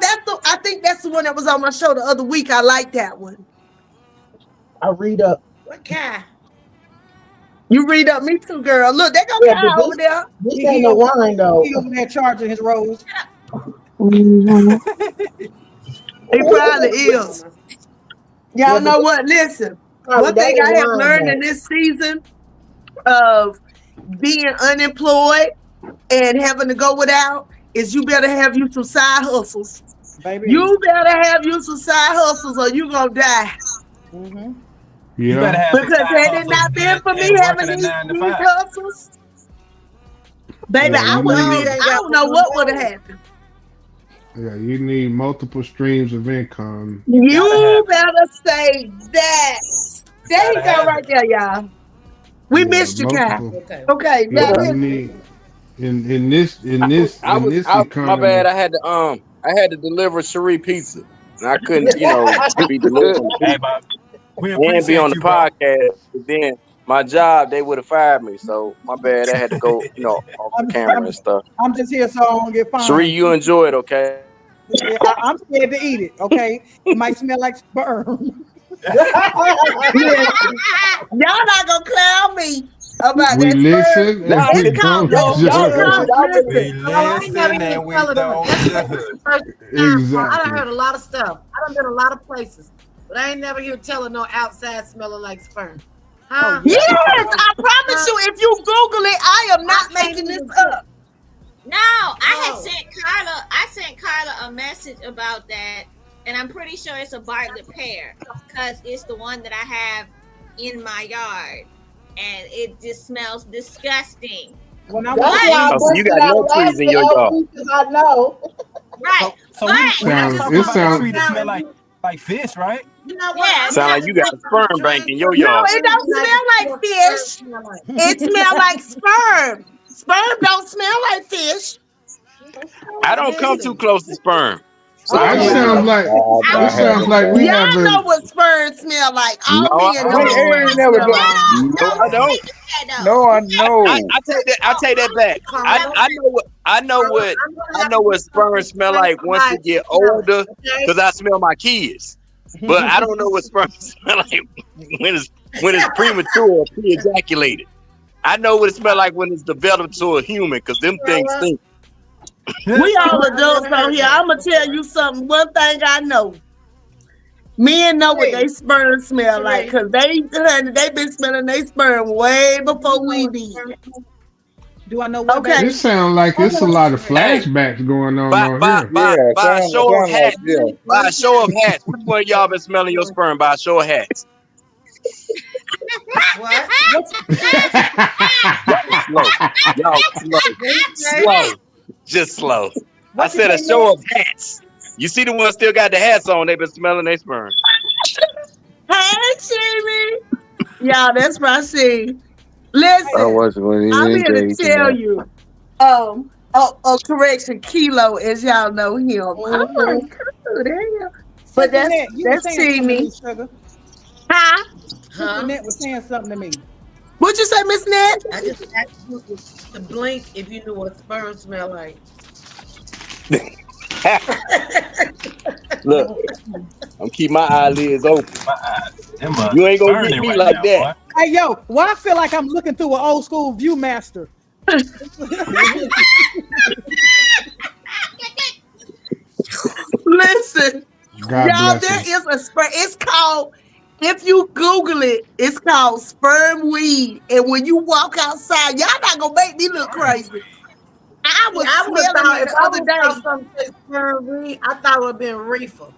think that's the one that was on my show the other week. I like that one. I read up. What kind? You read up, me too, girl. Look, they gonna be over there. This ain't no wine though. He over there charging his rose. Mm-hmm. He probably is. Y'all know what? Listen, one thing I have learned in this season of being unemployed and having to go without is you better have you some side hustles. Baby. You better have you some side hustles or you gonna die. Mm-hmm. Yeah. Because had it not been for me having these hustles, baby, I don't know what would have happened. Yeah, you need multiple streams of income. You better say that. There you go, right there, y'all. We missed you, Kyle. Okay, now you need in this economy. My bad. I had to deliver Cherie pizza, and I couldn't, be delivered. And be on the podcast. But then my job, they would have fired me. So my bad. I had to go, off the camera and stuff. I'm just here so I don't get fined. Cherie, you enjoy it, okay? Yeah, I'm scared to eat it. Okay, it might smell like sperm. Y'all not gonna clown me about we that. listen and we don't judge. Exactly. I done heard a lot of stuff. I done been a lot of places, but I ain't never hear telling no outside smelling like sperm. Huh? Yes, I promise you. If you Google it, I am not making this up. No, I sent Carla a message about that, and I'm pretty sure it's a Bartlett pear because it's the one that I have in my yard, and it just smells disgusting. So you got no trees in your yard. I know. Right. So it sounds smell like fish, right? You know what? Sound like you got a sperm bank in your yard. No, it don't smell like fish. It smells like sperm. Sperm don't smell like fish. I don't come too close to sperm. So it sounds like we have Y'all know what sperm smell like. All men know what I don't. No, I know. I take that back. I know what sperm smell like once it get older, because I smell my kids. But I don't know what sperm smell like when it's premature or pre-ejaculated. I know what it smell like when it's developed to a human, because them things stink. We all adults out here. I'm gonna tell you something. One thing I know. Men know what they sperm smell like, because they been smelling their sperm way before we did. Do I know what? Okay. It sounds like it's a lot of flashbacks going on here. By a show of hats. yeah. By a show of hats. Which one of y'all been smelling your sperm by a show of hats? What? Slow. Y'all slow. Just slow. I said a show of hats. You see the ones still got the hats on, they've been smelling their sperm. Hey, Jimmy. Y'all, that's my shit. Listen, I'm here to tell you. Correction, Kilo, as y'all know him. Oh, damn. But that's Jimmy. Huh? Net was saying something to me. What'd you say, Miss Net? I just asked you to blink if you knew what sperm smell like. Look, I'm keeping my eyelids open. You ain't gonna get me like that. Hey, yo, why I feel like I'm looking through an old school Viewmaster. Listen, God y'all, bless there him. is a sperm. It's called, if you Google it, it's called sperm weed. And when you walk outside, y'all not gonna make me look crazy. I was smelling it the other day. Something sperm weed, I thought it would have been reefer.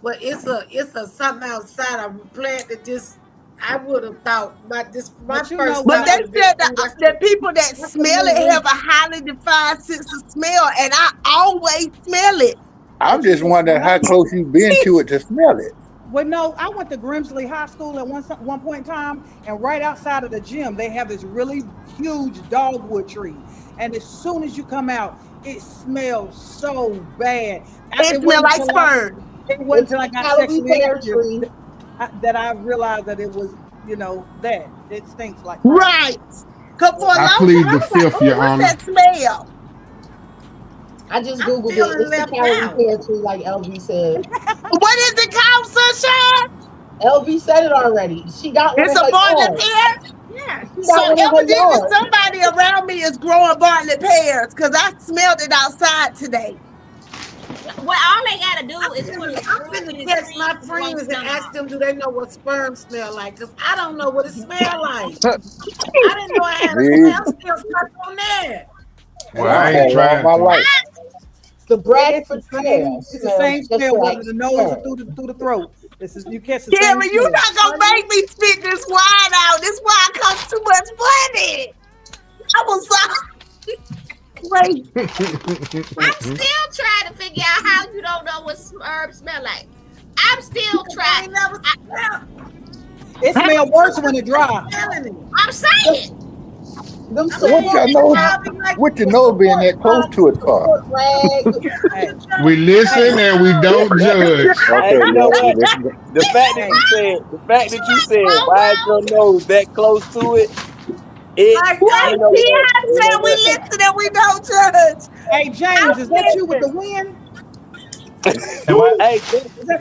But it's a something outside a plant that just I would have thought about this. My first, but they said the people that smell it have a highly defined sense of smell, and I always smell it. I'm just wondering how close you've been to it to smell it. Well, no, I went to Grimsley High School at one point in time, and right outside of the gym, they have this really huge dogwood tree. And as soon as you come out, it smells so bad. It smells like sperm. It wasn't until I got sexually active that I realized that it was, that it stinks like sperm. Right. I plead the fifth, Your Honor. What's that smell? I just Googled it. It's the calorie pear tree, like LV said. What is it called, Sunshine? LV said it already. She got one. It's a bartlett pear? Yeah. So evidently somebody around me is growing bartlett pears because I smelled it outside today. Well, all they gotta do is put I'm gonna text my friends and ask them, do they know what sperm smell like? Because I don't know what it smell like. I didn't know I had a smell. Still stuck on that. Well, I ain't tried my life. The Bradford pear. It's the same smell, whether the nose or through the throat. This is you catch the Carrie, same you're smell. not gonna make me spit this wine out. This wine costs too much money. I was wait. I'm still trying to figure out how you don't know what sperm smell like. I'm still trying. It smells worse when it dry. I'm saying. What you know being that close to it for? We listen and we don't judge. Hey, you know what? The fact that you said, why is your nose that close to it? We listen and we don't judge. Hey, James, is that you with the wind? Hey,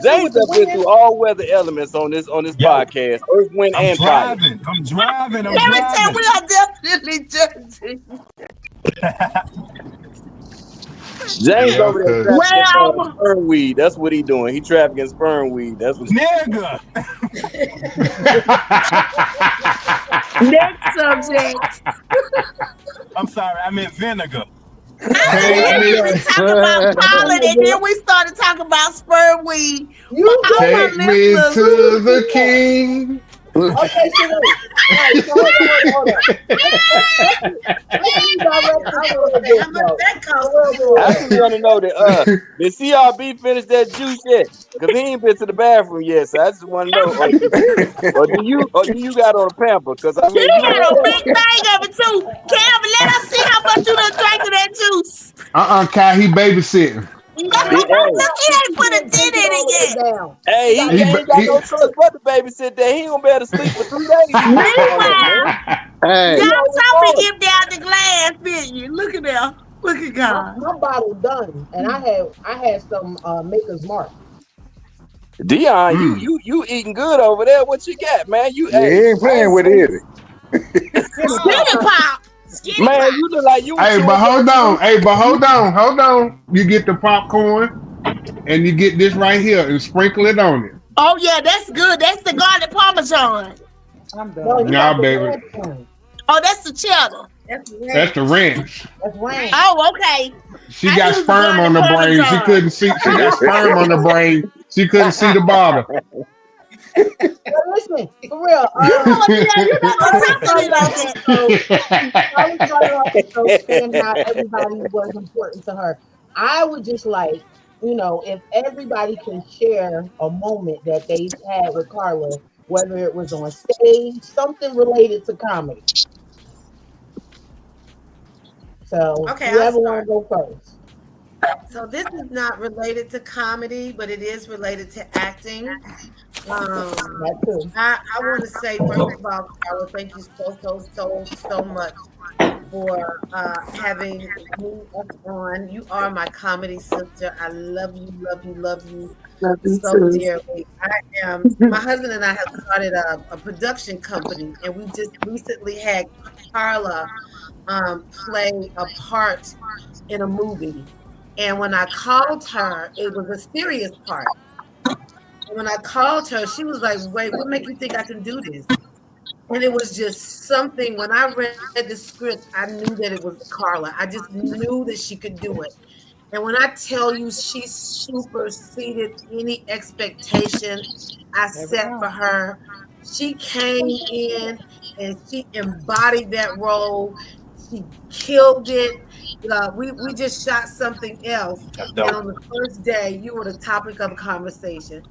James has been through all weather elements on this podcast. Earth, wind, and fire. I'm driving. Let me tell you, we are definitely judging. James over there trafficking sperm weed. That's what he doing. He trafficking sperm weed. That's what. Nigga. Next subject. I'm sorry, I meant vinegar. We talking about pollen, and then we started talking about sperm weed. Take me to the king. Okay, so I just want to know that did CRB finish that juice yet? Because he ain't been to the bathroom yet. So I just want to know, or do you got on a pamper? Because I mean, you got a big thing of it too. Calvin, let us see how much you done drank of that juice. Kai, he babysitting. He ain't put a dent in it yet. Hey, he ain't got no choice but to babysit that. He ain't gonna be able to sleep for 3 days. Hey. Y'all saw me empty out the glass, didn't you? Look at that. Look at God. My bottle done, and I had some Maker's Mark. Dion, you eating good over there? What you got, man? He ain't playing with it. Skinny pop. Man, you look like you. Hey, but hold on. You get the popcorn, and you get this right here, and sprinkle it on it. Oh yeah, that's good. That's the garlic parmesan. I'm done. Nah, baby. Oh, that's the cheddar. That's the wrench. That's ranch. Oh, okay. She I got use the sperm on garlic the brain. She parmesan. couldn't see. She got sperm on the brain. She couldn't see the bottle. But listen, for real. You know what's happening on that. I was started off the show saying how everybody was important to her. I would just like, if everybody can share a moment that they've had with Carla, whether it was on stage, something related to comedy. So, Okay, whoever want to go first. So this is not related to comedy, but it is related to acting. That too. I want to say first of all, Carla, thank you so much for having me up on. You are my comedy sister. I love you, love you, love you Love you so too. dearly. My husband and I have started a production company, and we just recently had Carla play a part in a movie. And when I called her, it was a serious part. And when I called her, she was like, "Wait, what make you think I can do this?" And it was just something. When I read the script, I knew that it was Carla. I just knew that she could do it. And when I tell you she superseded any expectation I set for her, she came in and she embodied that role. She killed it. We just shot something else. And on the first day, you were the topic of conversation.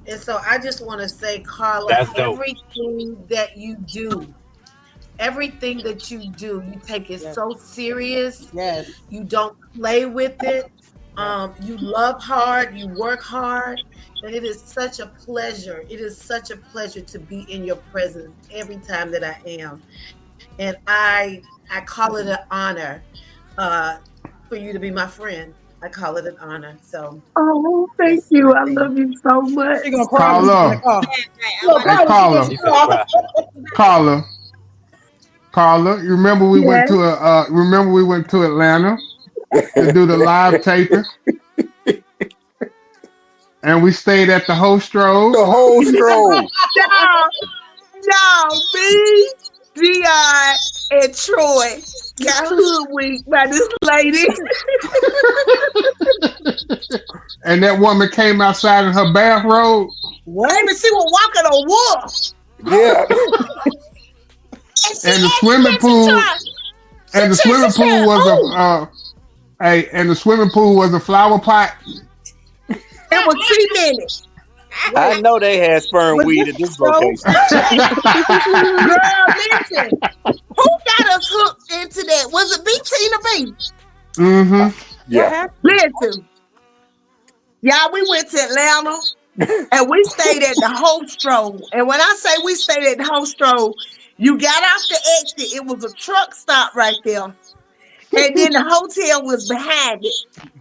And so I just want to say, Carla, everything that you do, you take it so serious. Yes. You don't play with it. You love hard, you work hard, and it is such a pleasure. It is such a pleasure to be in your presence every time that I am. And I call it an honor for you to be my friend. I call it an honor. So thank you. I love you so much. She gonna cry when we get in the car. Hey, Carla, you remember we went to Atlanta to do the live taping, and we stayed at the Hostro. The Hostro. Y'all, me, Dion, and Troy got hoodwinked by this lady. And that woman came outside in her bathrobe. What? Baby, she was walking on water. Yeah. And the swimming pool was a flower pot. It was 3 minutes. I know they had sperm weed at this location. Girl, listen. Who got us hooked into that? Was it BT or B? Mm-hmm. Yeah. Listen. Y'all, we went to Atlanta and we stayed at the Hostro. And when I say we stayed at the Hostro, you got off the exit. It was a truck stop right there. And then the hotel was behind it.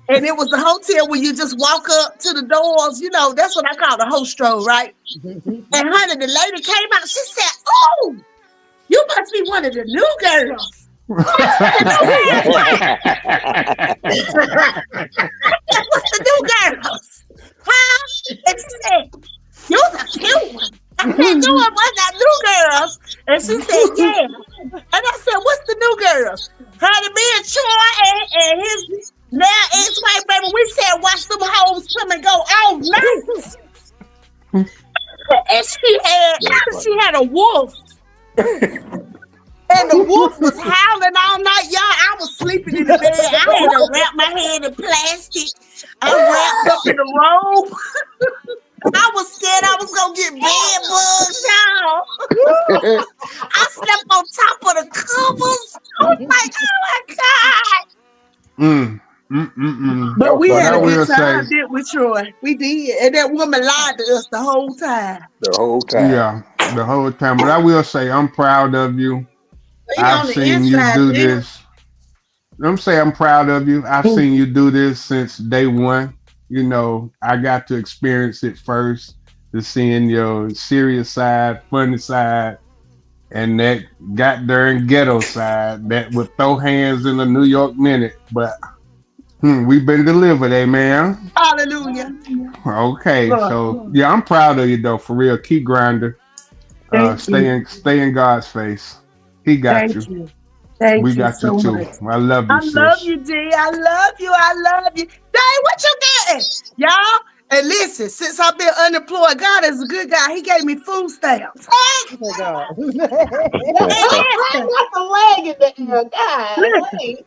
And it was the hotel where you just walk up to the doors. You know, that's what I call the Hostro, right? And honey, the lady came out. She said, "Oh, you must be one of the new girls." What's the new girls? Huh? And she said, "You're the cute one." I said, "No, it was not new girls." And she said, "Yeah." And I said, "What's the new girls?" Honey, me and Troy and his now ex-wife, baby, we said, "Watch them hoes come and go all night." And she had a wolf. And the wolf was howling all night, y'all. I was sleeping in the bed. I had to wrap my head in plastic. I wrapped up in a robe. I was scared I was gonna get bed bugs, y'all. I slept on top of the covers. I was like, "Oh my God." But we had a good time, didn't we, Troy? We did. And that woman lied to us the whole time. The whole time. Yeah, the whole time. But I will say, I'm proud of you. I've seen you do this. I'm saying I'm proud of you. I've seen you do this since day one. You know, I got to experience it first, to seeing your serious side, funny side, and that goddamn ghetto side that would throw hands in a New York minute. But we've been delivered, amen. Hallelujah. Okay, so yeah, I'm proud of you though, for real. Keep grinding. Stay in God's face. He got you. Thank We you got you so too. much. I love I you, love sis. you, D. I love you. I love you. Dang, what you getting? Y'all? And listen, since I've been unemployed, God is a good guy. He gave me food stamps. Hey! Oh God. And Not the leg in the air. God, listen, wait.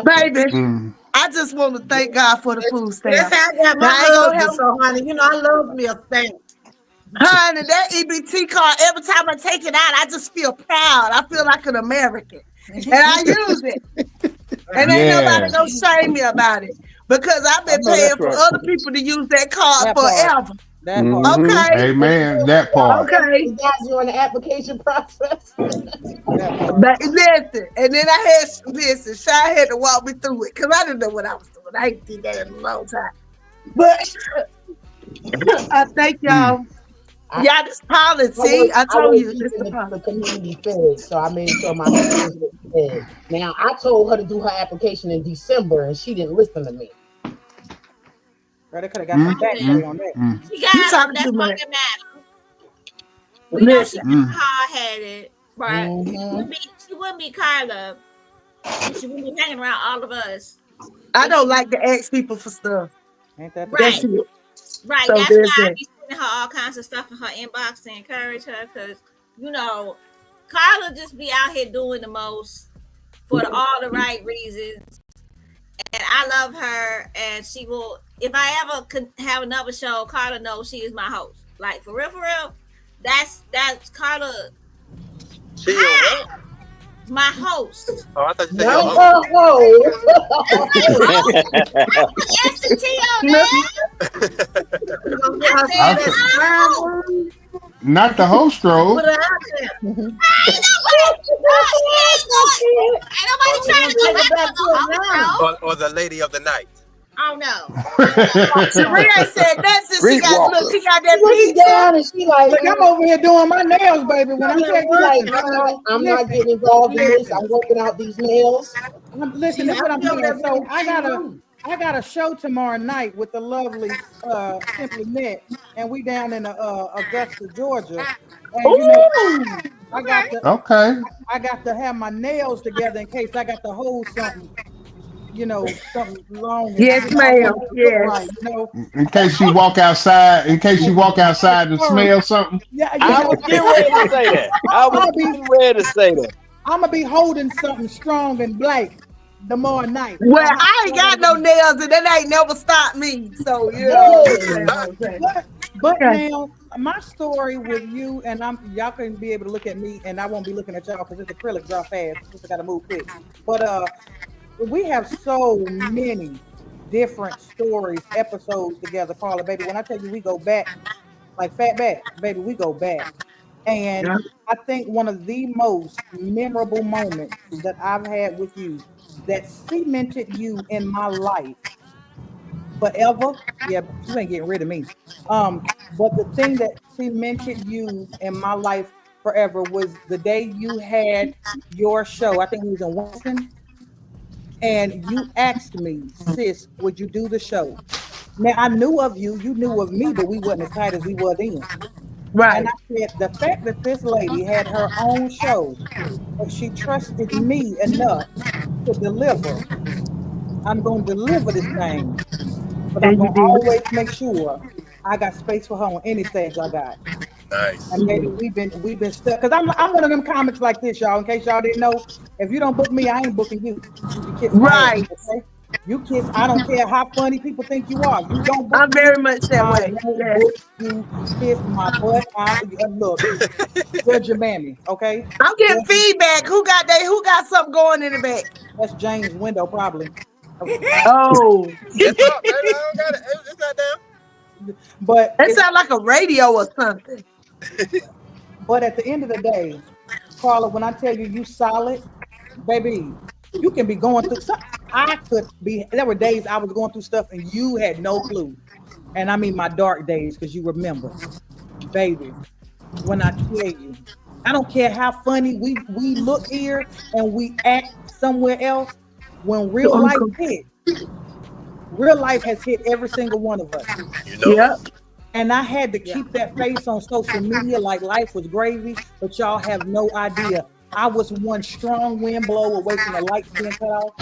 baby, Mm. I just want to thank God for the food That's stamps. how I got Now, my I ain't gonna husband. help, So, honey, you know, I love me a spank. honey, that EBT card, every time I take it out, I just feel proud. I feel like an American. And I use it. And ain't nobody Yes. gonna shame me about it because I've I been know paying that's for right. other people to use that card That part. forever. That part. Mm-hmm. Okay, Amen. That part. okay. You guys during the application process. That part. But listen, and then I had listen, Shy had to walk me through it because I didn't know what I was doing. I ain't did that in a long time. But I thank Mm. y'all. Y'all, this policy, I I told was you, this keeping the the policy. community fed, so I made sure my meals were fed. Now I told her to do her application in December, and she didn't listen to me. Girl, they could have got some back pay on that. She You got them. talking That's too all much. that matters. We know she Listen, hard headed, but Mm-hmm. she wouldn't be Carla if she wouldn't be hanging around all of us. I If don't she like to ask people for stuff. Ain't that the That's right, truth? it. right. So That's why there's I that. be sending her all kinds of stuff in her inbox to encourage her, because you know, Carla just be out here doing the most for all the right reasons, and I love her, and she will. If I ever could have another show, Carla knows she is my host. Like for real, for real. That's Carla. She your what? My host. Oh, I thought you said your Not host. her whole. Yes, on No, there. You gonna get I her said, some of I'm that sperm food? Not the host Put role. her out there. ain't nobody. Ain't nobody You trying gonna to go take her back back on to the Atlanta. host road. Or the lady of the night. Oh no. Cherie ain't said that since she got look, Streetwalker. she got She that looking pizza. down and she like, Look, I'm over here doing my nails, baby. When I I'm tell at you, work, listen, I'm not listen, getting involved in this. listen, I'm working out these nails. listen. This is I'll what I'm be over there saying. So being kangaroo. I got a show tomorrow night with the lovely Simply Met, and we down in Augusta, Georgia, and you know Ooh, I got Okay. to Okay. I got to have my nails together in case I got to hold something, something long, and yes, I ma'am. want it to look Yes. right. In case you walk outside, in case you walk outside and smell something. Yeah, I was getting ready to say that. I I'm was gonna be getting ready to say that. I'm gonna be holding something strong and black tomorrow night. Well, I ain't got no nails, and that ain't never stopped me. So you know what I'm saying. Hey, What I'm saying. But Okay. now my story with you and y'all can be able to look at me and I won't be looking at y'all because it's acrylic draw fast. I gotta move quick. But we have so many different stories, episodes together, Carla, baby. When I tell you we go back like fat back, baby, we go back. And Yeah. I think one of the most memorable moments that I've had with you that cemented you in my life forever. Yeah, you ain't getting rid of me. But the thing that cemented you in my life forever was the day you had your show. I think it was in Winston, and you asked me, sis, would you do the show? Now I knew of you, you knew of me, but we wasn't as tight as we were then. And Right. I said, the fact that this lady had her own show, but she trusted me enough to deliver. I'm going to deliver this thing, but I'm And you going to did. always make sure I got space for her on any stage I got. Nice. And baby, we've been stuck because I'm one of them comics like this, y'all. In case y'all didn't know, if you don't book me, I ain't booking you. You can kiss my ass, Right. okay? You kiss. I don't care how funny people think you are. You don't book I'm me, very much that I way. won't Yes. book you. Kiss my butt. Look, judge your mammy, okay? I'm getting Judge, feedback. Who got something going in the back? that's James' window, probably. Oh. It's up, baby. I don't got it. It's not down. But That it's sounds like a radio or something. but at the end of the day, Carla, when I tell you solid, baby, you can be going through stuff. I could be. There were days I was going through stuff and you had no clue. And I mean my dark days because you remember, baby. When I tell you, I don't care how funny we look here and we act somewhere else. When Your real life uncle. hit, real life has hit every single one of us. You know Yep. it. And I had to Yeah. keep that face on social media like life was gravy, but y'all have no idea. I was one strong wind blow away from the lights being cut off.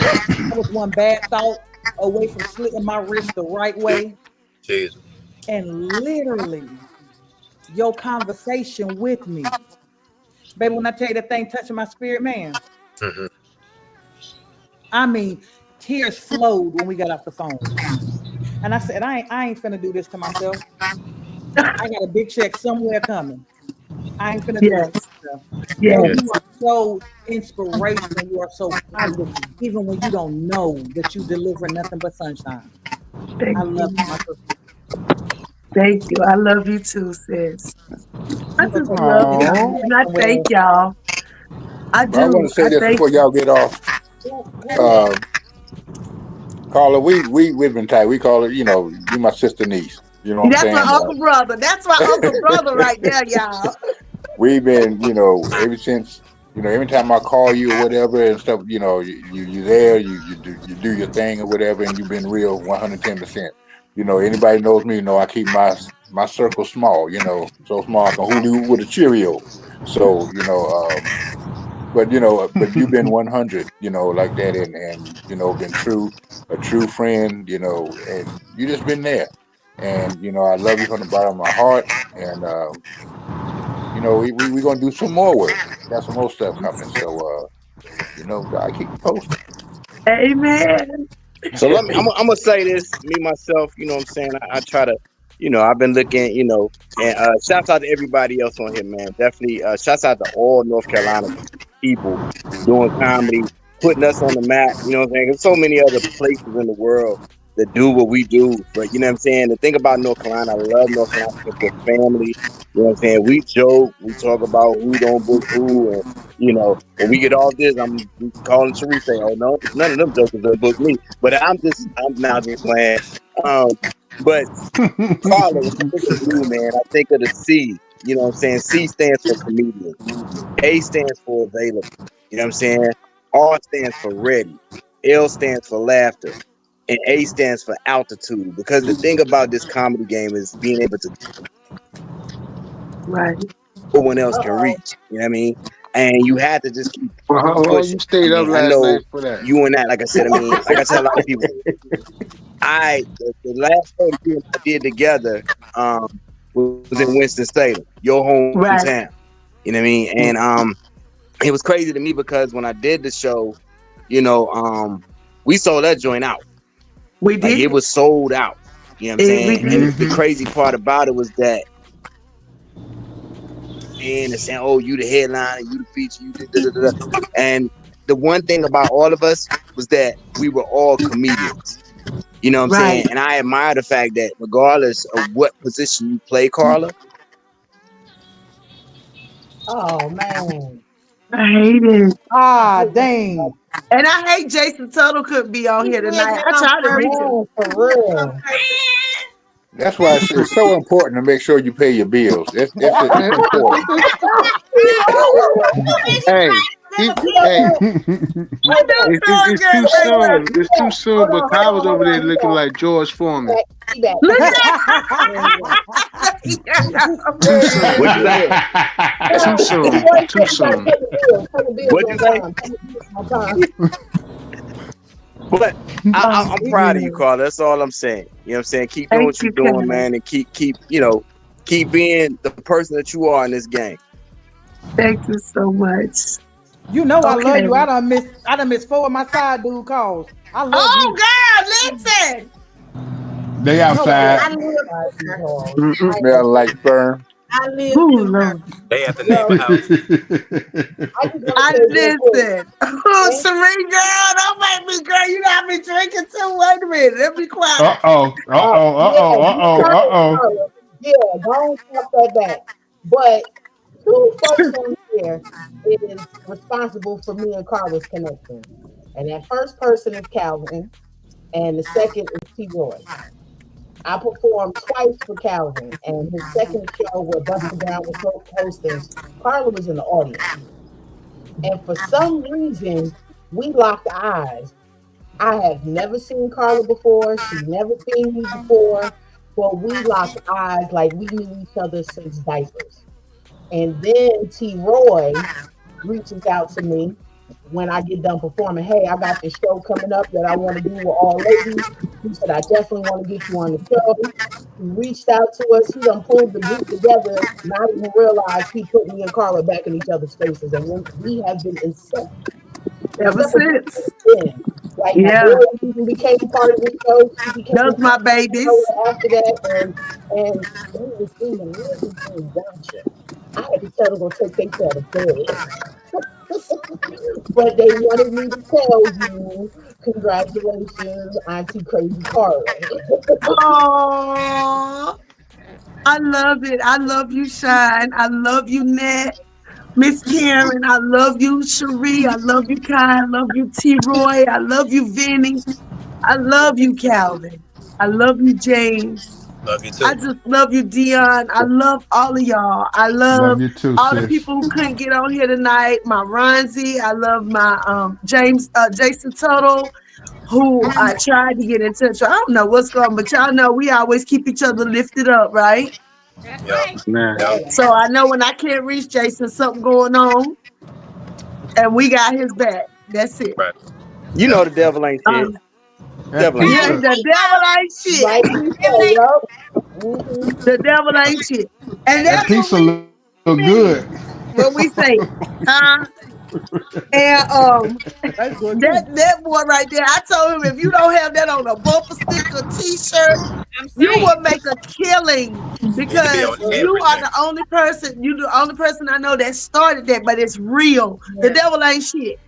I was one bad thought away from slitting my wrist the right way. Jesus. And literally, your conversation with me, baby, when I tell you that thing touching my spirit, man, Mm-hmm. I mean, tears flowed when we got off the phone. And I said, I ain't finna do this to myself. I got a big check somewhere coming. I ain't finna do this Yes. to myself. Girl, Yes. you are so inspirational. You are so positive, even when you don't know that you deliver nothing but sunshine. I Thank love you, you. my sister. Thank you. I love you too, sis. I You are just so love you gotta be Oh. y'all. And I somewhere. thank y'all. I But I want do. to say I this thank before you. y'all get off. Uh, Carla, we've been tight. We call it, you my sister niece. You know what I'm That's my saying? uncle brother. That's my uncle brother right there, y'all. We've been, ever since, every time I call you or whatever and stuff, you there, you do your thing or whatever, and you've been real 110%. Anybody knows me, I keep my circle small, so small I can hoodoo with a Cheerio. So, but you've been 100, like that, and been a true friend, and you just been there, and I love you from the bottom of my heart, and we gonna do some more work. Got some more stuff coming, so I keep you posted. Amen. So I'm gonna say this, me myself, you know what I'm saying? I try to, I've been looking, and shouts out to everybody else on here, man. Definitely shouts out to all North Carolina people doing comedy, putting us on the map, you know what I'm saying? There's so many other places in the world that do what we do. But you know what I'm saying? The thing about North Carolina, I love North Carolina because we're family. You know what I'm saying? We joke, we talk about who don't book who, and when we get off this, I'm calling Therese saying, "Oh no, none of them jokers done booked me." But I'm now just playing. Um, but Carla, when I think of you, man, I think of the C. You know what I'm saying? C stands for comedian. A stands for available. You know what I'm saying? R stands for ready. L stands for laughter. And A stands for altitude. Because the thing about this comedy game is being able to Right. no one else can reach. You know what I mean? And you have to just keep Well, how pushing. you I stayed up mean, I last know night for that? you and that, like I said, I mean, like I tell a lot of people, the last show that you and I did together was in Winston-Salem, your Right. hometown. You know what I mean? And it was crazy to me because when I did the show, we sold that joint out. We Like did. it was sold out. You know what I'm We saying? did. And the crazy part about it was that and saying, "Oh, you the headliner, you the feature, you did da da da." And the one thing about all of us was that we were all comedians. You know what I'm Right. saying? And I admire the fact that regardless of what position you play, Carla, Oh man. I hate it. Ah, dang. And I hate Jason Tuttle couldn't be on here tonight. I tried to reach him. Man, for real. That's why it's so important to make sure you pay your bills. It's important. Hey, he, You know hey, what? I Hold do on. so it's good, too baby. soon. It's too soon. Hold But on, hold Kyle on, was hold over there on. looking like George Foreman. Be back. Look There you Too go. soon. what you say? Too soon. Boy, Too you gotta soon. pay the bills. Pay the bills What you on say? time. Pay the bills on time. But Oh, I'm proud of you, yeah. Carla. That's all I'm saying. You know what I'm saying? Keep doing Thank what you're you, doing, Ken. man, and keep being the person that you are in this game. Thank you so much. You know I love Okay. you. I done missed 4 of my side dude calls. I love Oh, you. girl, listen. They Nobody outside. I else. live All right, through her. people. I ain't Smell like sperm. I live Oh, through her. Lord. They at the neighbor yo. house. I just want to I say real quick. listen. Oh, Thank Serene, girl, don't make me, girl. You got me drinking too. Wait a minute. Let me quiet. Uh-oh. Uh-oh. yeah, Uh-oh. Uh-oh. Uh-oh. yeah, don't talk that back. But two folks on here is responsible for me and Carla's connection. And that first person is Calvin, and the second is T. Roy. I performed twice for Calvin, and his second show where Buster Brown was hosting, Carla was in the audience. And for some reason, we locked eyes. I have never seen Carla before. She never seen me before, but we locked eyes like we knew each other since diapers. And then T. Roy reaches out to me when I get done performing. Hey, I got this show coming up that I want to do with all ladies. He said, I definitely want to get you on the show. He reached out to us. He done pulled the group together. Not even realized he put me and Carla back in each other's faces. And we have been Ever inseparable since. then. Like my Yeah. daughter even became part of the show. She became Those my babies. after that, and they was thinking, where's this thing gotcha? I had to tell them to go take their to bed. But they wanted me to tell you, congratulations, Auntie Crazy Carla. Oh, I love it. I love you, Shine. I love you, Nat. Miss Karen, I love you, Cherie. I love you, Kai. I love you, T. Roy. I love you, Vinny. I love you, Calvin. I love you, James. Love you I too. just love you, Dion. I love all of y'all. I love Love you too, all the sis. people who couldn't get on here tonight. My Ronzi. I love my Jason Tuttle, who I tried to get in touch with. I don't know what's going on, but y'all know we always keep each other lifted up, right? That's Yep. right. Man. Yep. So I know when I can't reach Jason, something going on, and we got his back. That's it. Right. You Yep. know the devil ain't shit. Um, That Devil ain't yeah, shit. pizza, the devil ain't shit. Rightly so, yo. The devil ain't shit. And that that's what pizza we look mean good. when we say, huh? And That's good too. that boy right there, I told him if you don't have that on a bumper sticker, t-shirt, I'm you saying. will make a killing Need to be because on you are everything. the only person, you the only person I know that started that, but it's real. The devil ain't shit.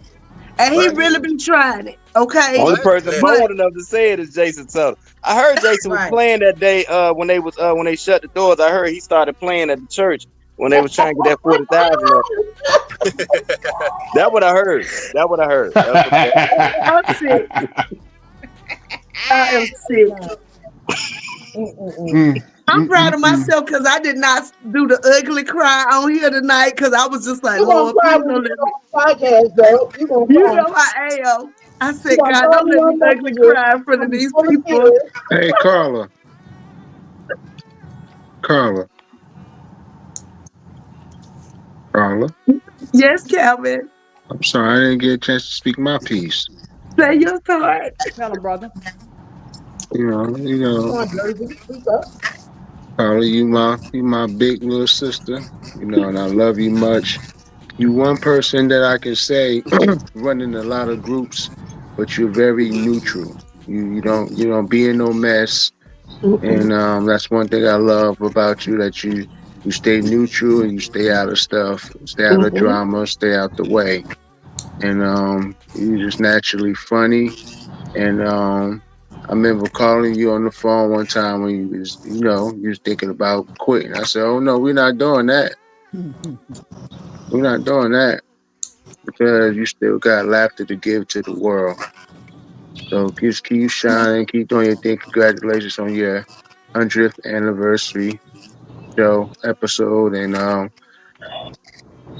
And he Right. really been trying it. Okay. Only What? person Let But bold enough to say it is Jason Tuttle. I heard Jason was Right. playing that day when they shut the doors. I heard he started playing at the church when they was trying to get that 40,000 up. That what I heard. That what I heard. That's what that. I'm sick. I am sick. Mm, I'm mm, proud mm, of mm. myself because I did not do the ugly cry on here tonight because I was just like, You're gonna Lord, cry please when don't you let get me. on the podcast, though. You're gonna You cry. know I am. I You said, gonna God, call don't me let me on ugly Messenger. cry in front You're of gonna be these full of people. tears. Hey, Carla. Carla. Carla. Yes, Calvin. I'm sorry, I didn't get a chance to speak my piece. Say your part. Tell him, brother. You Come know, on, Jersey. Speak up. Carla, you my big little sister. And I love you much. You one person that I can say running a lot of groups, but you're very neutral. You don't be in no mess. Mm-mm. And that's one thing I love about you, that you stay neutral and you stay out of stuff, stay out of Mm-mm. drama, stay out the way. And you're just naturally funny. And I remember calling you on the phone one time when you was thinking about quitting. I said, "Oh no, we're not doing that. We're not doing that because you still got laughter to give to the world. So just keep shining, keep doing your thing. Congratulations on your 100th anniversary show episode, and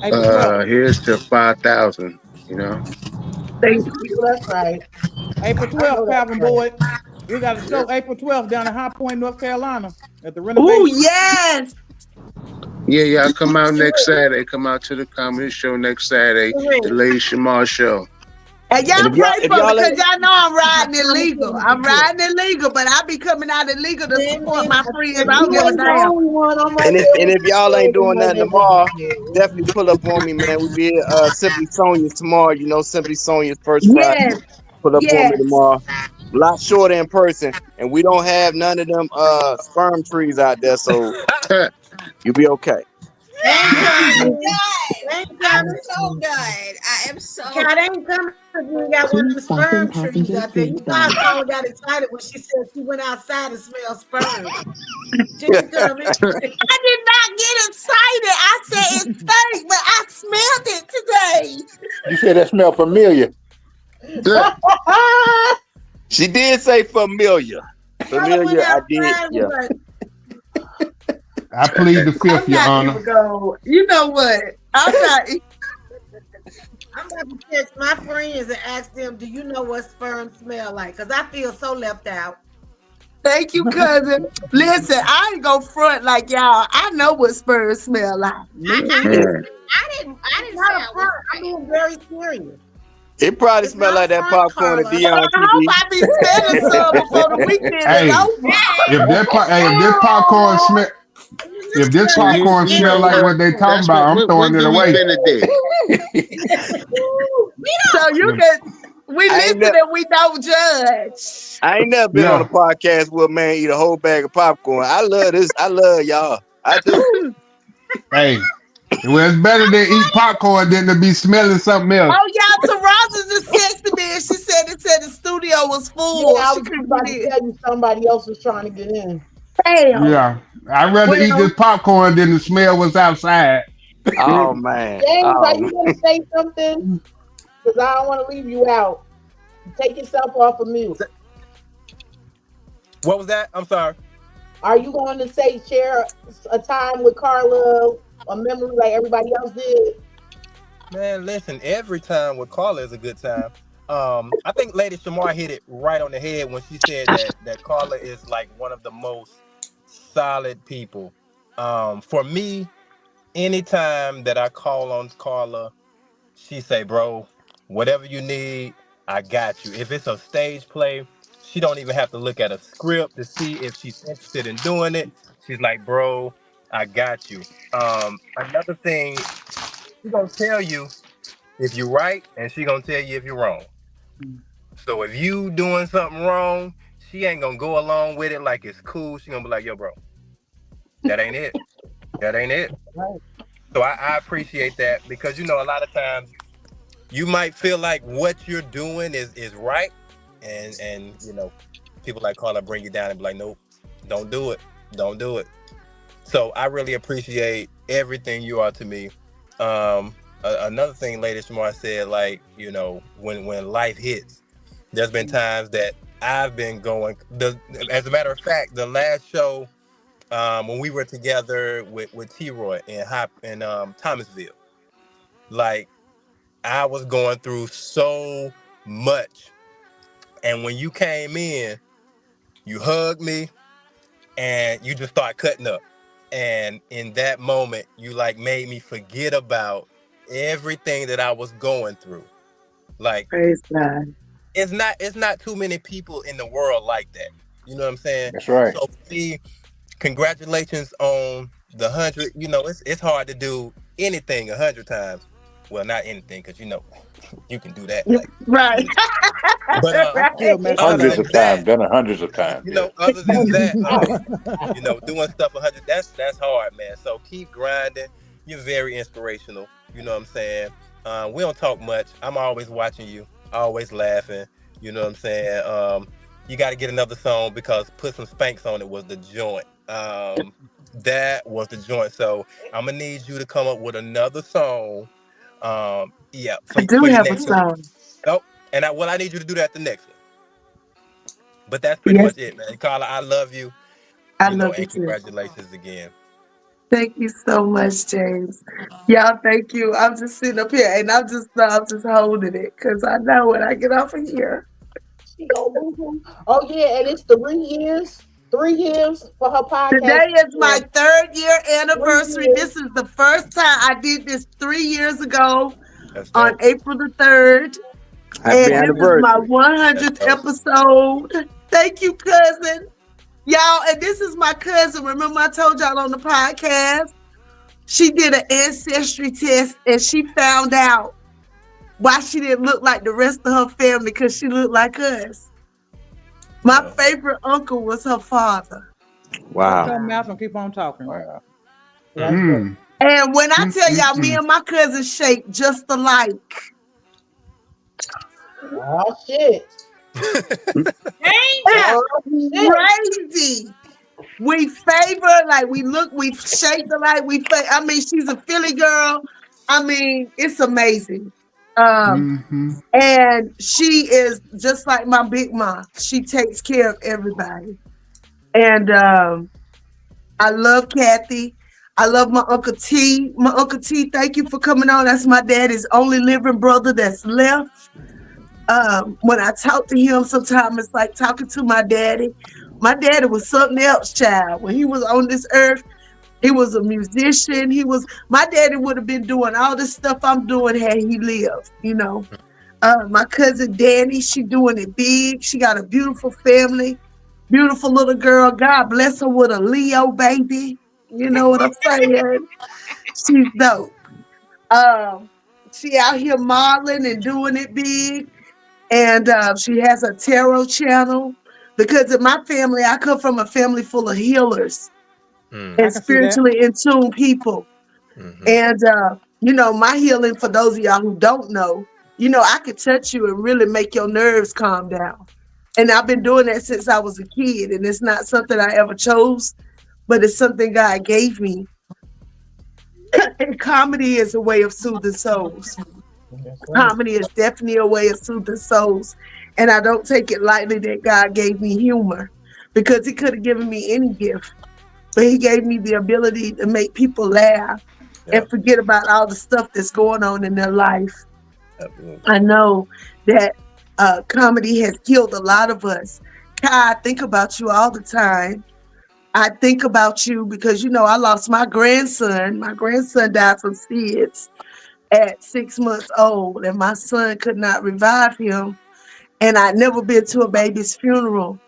April 12th. here's to 5,000. You know, Thank I you. know that's right. April I 12th, know that's Calvin right. Boyd. We got a yep. show April 12th down in High Point, North Carolina at the Oh, renovation. yes. Yeah, I'll come out next Saturday. Come out to the comedy show next Saturday, the Lady Shamar show. And y'all And pray if for me y'all because ain't y'all know I'm I riding promise illegal. you I'm to riding illegal, but I be coming out illegal to support my friends. And I don't you give a ain't the damn. only one. I'm right and if there and with if you. y'all ain't I'm doing right nothing there with tomorrow, you. definitely pull up on me, man. We be Simply Sonia's tomorrow. Simply Sonia's first Friday. Yes. Pull up on me Yes. tomorrow. A lot shorter in person, and we don't have none of them sperm trees out there, so you'll be okay. They ain't coming, I'm Jimmy. done. They ain't I'm coming. so done. I am so Cat ain't coming because you ain't got one of the sperm trees out there. You know how Carla got excited when she said she went outside and smelled sperm. She ain't coming. I did not get excited. I said it stank, but I smelled it today. You said that smell familiar. She did say familiar. Carla went Familiar, I did. outside and Yeah. was like, I plead the fifth, I'm Your not gonna Honor. go. You know what? I'm not. I'm about to text my friends and ask them, do you know what sperm smell like? Because I feel so left out. Thank you, cousin. Listen, I ain't go front like y'all. I know what Spurs smell like. I didn't say I was. I'm being very serious. It probably It's smell not like that front, popcorn that Carla. Dion I hope TV. I be smelling some before the weekend Hey, is over. if this popcorn smell like what they talking That's about, what. I'm throwing When it do we away. spend a day? So you Yeah. can we I ain't listen and we don't judge. I ain't never been on a Yeah. podcast where a man eat a whole bag of popcorn. I love this. I love y'all. I do. Hey, well, it's better to eat popcorn than to be smelling something else. Oh y'all, Taraza just texted me and she said the studio was full. Yeah, I She was just couldn't about get to in. tell you somebody else was trying to get in. Damn. Yeah. I'd rather eat Well, this popcorn than the smell was outside. Oh man. James, are you Oh, going to say something? Because I don't want to leave you out. Take yourself off of mute. What was that? I'm sorry. Are you going to say share a time with Carla, a memory like everybody else did? Man, listen, every time with Carla is a good time. I think Lady Shamar hit it right on the head when she said that Carla is like one of the most solid people. For me, anytime that I call on Carla, she say, "Bro, whatever you need, I got you." If it's a stage play, she don't even have to look at a script to see if she's interested in doing it. She's like, "Bro, I got you." Another thing, she gonna tell you if you're right, and she gonna tell you if you're wrong. So if you doing something wrong, she ain't gonna go along with it like it's cool. She gonna be like, "Yo, bro, that ain't it. That ain't it." Right. So I appreciate that because a lot of times you might feel like what you're doing is right, and people like Carla bring you down and be like, "Nope, don't do it, don't do it." So I really appreciate everything you are to me. Another thing, Lady Shamar said, like when life hits, there's been times that I've been going. As a matter of fact, the last show when we were together with T Roy in Thomasville, like I was going through so much. And when you came in, you hugged me and you just start cutting up. And in that moment, you like made me forget about everything that I was going through. Like praise God. it's not too many people in the world like that. You know what I'm saying? That's right. So for me, congratulations on the 100. It's hard to do anything 100 times. Well, not anything, because you can do that like Right. but I'm still Right. messing other Hundreds up. than of times, that, done it hundreds of times. Yeah. other than that, doing stuff 100, that's hard, man. So keep grinding. You're very inspirational. You know what I'm saying? We don't talk much. I'm always watching you, always laughing. You know what I'm saying? You got to get another song because Put Some Spanks on It was the joint. That was the joint. So I'm gonna need you to come up with another song. Yeah, I do for your have a next one. song. Oh, and I need you to do that the next one. But that's pretty Yes, much it, man. Carla, I love you. I love you And too. congratulations again. Thank you so much, James. Y'all, thank you. I'm just sitting up here and I'm just holding it because I know when I get off of here. She go, boo-hoo. Oh yeah, and it's 3 years. 3 years for her podcast. Today is my 3rd year 3 anniversary. years. This is the first time I did this 3 years ago That's on dope. April the 3rd. Happy And this is my anniversary. That's 100th dope. episode. Thank you, cousin. Y'all, and this is my cousin. Remember I told y'all on the podcast? She did an ancestry test and she found out why she didn't look like the rest of her family because she looked like us. My favorite uncle was her father. Shut Wow. your mouth and keep on talking. Wow. That's good. And when I tell y'all, me and my cousin shaped just alike. Oh shit. It's crazy. We favor, like we shaped alike. I mean, she's a Philly girl. I mean, it's amazing. And she is just like my big mom. She takes care of everybody. And I love Kathy. I love my Uncle T. My Uncle T, thank you for coming on. That's my daddy's only living brother that's left. When I talk to him, sometimes it's like talking to my daddy. My daddy was something else, child. When he was on this earth, he was a musician. My daddy would have been doing all this stuff I'm doing had he lived, you know. My cousin Danny, she doing it big. She got a beautiful family, beautiful little girl. God bless her with a Leo baby. You know what I'm saying? She's dope. Um, she out here modeling and doing it big. And she has a tarot channel. Because in my family, I come from a family full of healers I and can see that. spiritually in tune people. And you know, my healing, for those of y'all who don't know, you know, I could touch you and really make your nerves calm down. And I've been doing that since I was a kid. And it's not something I ever chose, but it's something God gave me. And comedy is a way of soothing souls. That's right. Comedy is definitely a way of soothing souls. And I don't take it lightly that God gave me humor, because He could have given me any gift, but He gave me the ability to make people laugh and Yep. forget about all the stuff that's going on in their life. Absolutely. I know that comedy has killed a lot of us. Kai, I think about you all the time. I think about you because, you know, I lost my grandson. My grandson died from SIDS at 6 months old, and my son could not revive him. And I'd never been to a baby's funeral.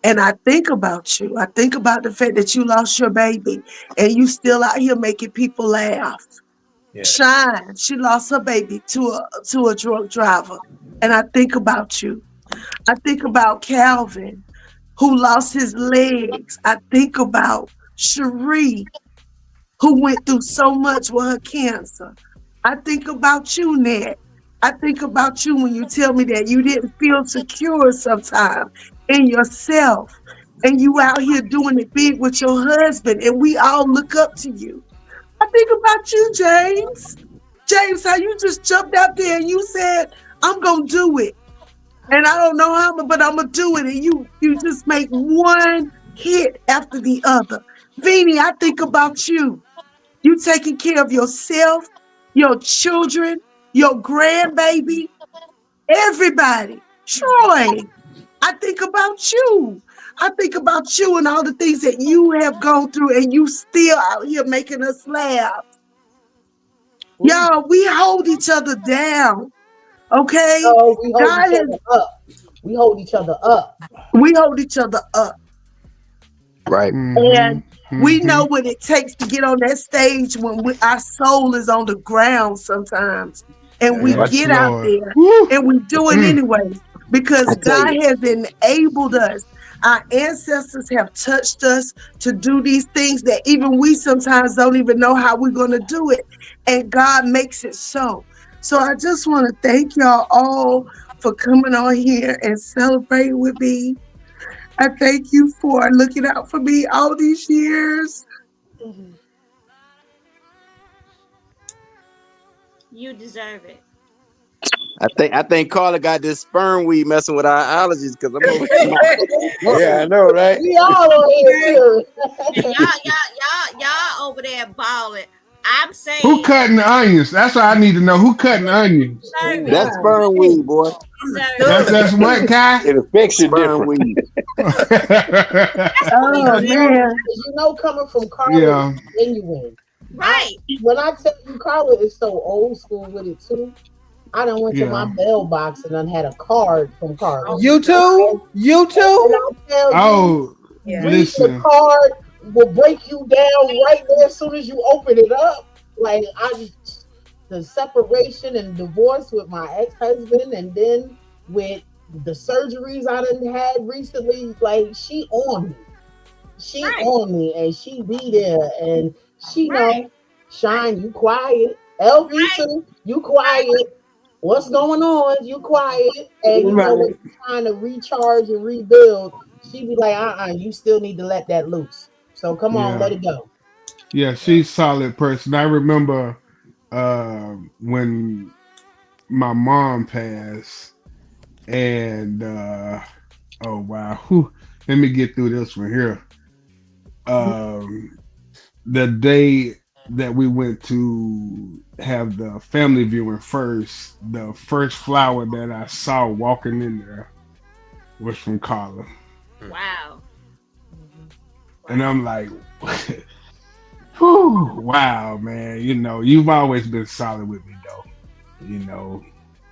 And I think about you. I think about the fact that you lost your baby and you still out here making people laugh. Yes. Shine, she lost her baby to a drunk driver. And I think about you. I think about Calvin, who lost his legs. I think about Cherie, who went through so much with her cancer. I think about you, Ned. I think about you when you tell me that you didn't feel secure sometimes in yourself. And you out here doing it big with your husband, and we all look up to you. I think about you, James. James, how you just jumped out there and you said, I'm gonna do it. And I don't know how, but I'm gonna do it. And you just make one hit after the other. Vinny, I think about you. You taking care of yourself, your children, your grandbaby, everybody. Troy, I think about you. I think about you and all the things that you have gone through, and you still out here making us laugh. Y'all, we hold each other down. Okay? Oh, we hold God each has, other up. We hold each other up. we hold each other up. Right. And we know what it takes to get on that stage when our soul is on the ground sometimes. And we Yes, get out Lord. there Woo. and we do it anyway I because tell God you. has enabled us. Our ancestors have touched us to do these things that even we sometimes don't even know how we're going to do it. And God makes it so. So I just want to thank y'all all for coming on here and celebrating with me. I thank you for looking out for me all these years. You deserve it. I think Carla got this sperm weed messing with our allergies because I'm over here. Yeah, I know, right? We all on here too. And y'all over there balling. I'm Who saying cutting the onions? That's what I need to know. Who cutting the onions? deserve it. That's sperm weed, boy. Deserve it. That's what, Kai? It affects you Sperm different. weed. Oh Because man. coming from Carla Yeah. is genuine. Right. When I tell you, Carla is so old school with it too. I done went to my Yeah. mailbox and done had a card from Carla. You too? You And too? I tell you, Oh, reading the listen. card will break you down right there as soon as you open it up. Like the separation and divorce with my ex-husband, and then with the surgeries I done had recently, like she on me. She Right. on me and she be there and she Right. know, Shine, you quiet. LV too, you quiet. What's going on? You quiet. And you know when Right. you're trying to recharge and rebuild, she be like, you still need to let that loose. So come on, let Yeah. it go. Yeah, she's a solid person. I remember when my mom passed, and oh wow. Whew. Let me get through this one here. Um the day that we went to have the family viewing first, the first flower that I saw walking in there was from Carla. Wow. And I'm like, whew, wow, man. You know, you've always been solid with me, though. You know,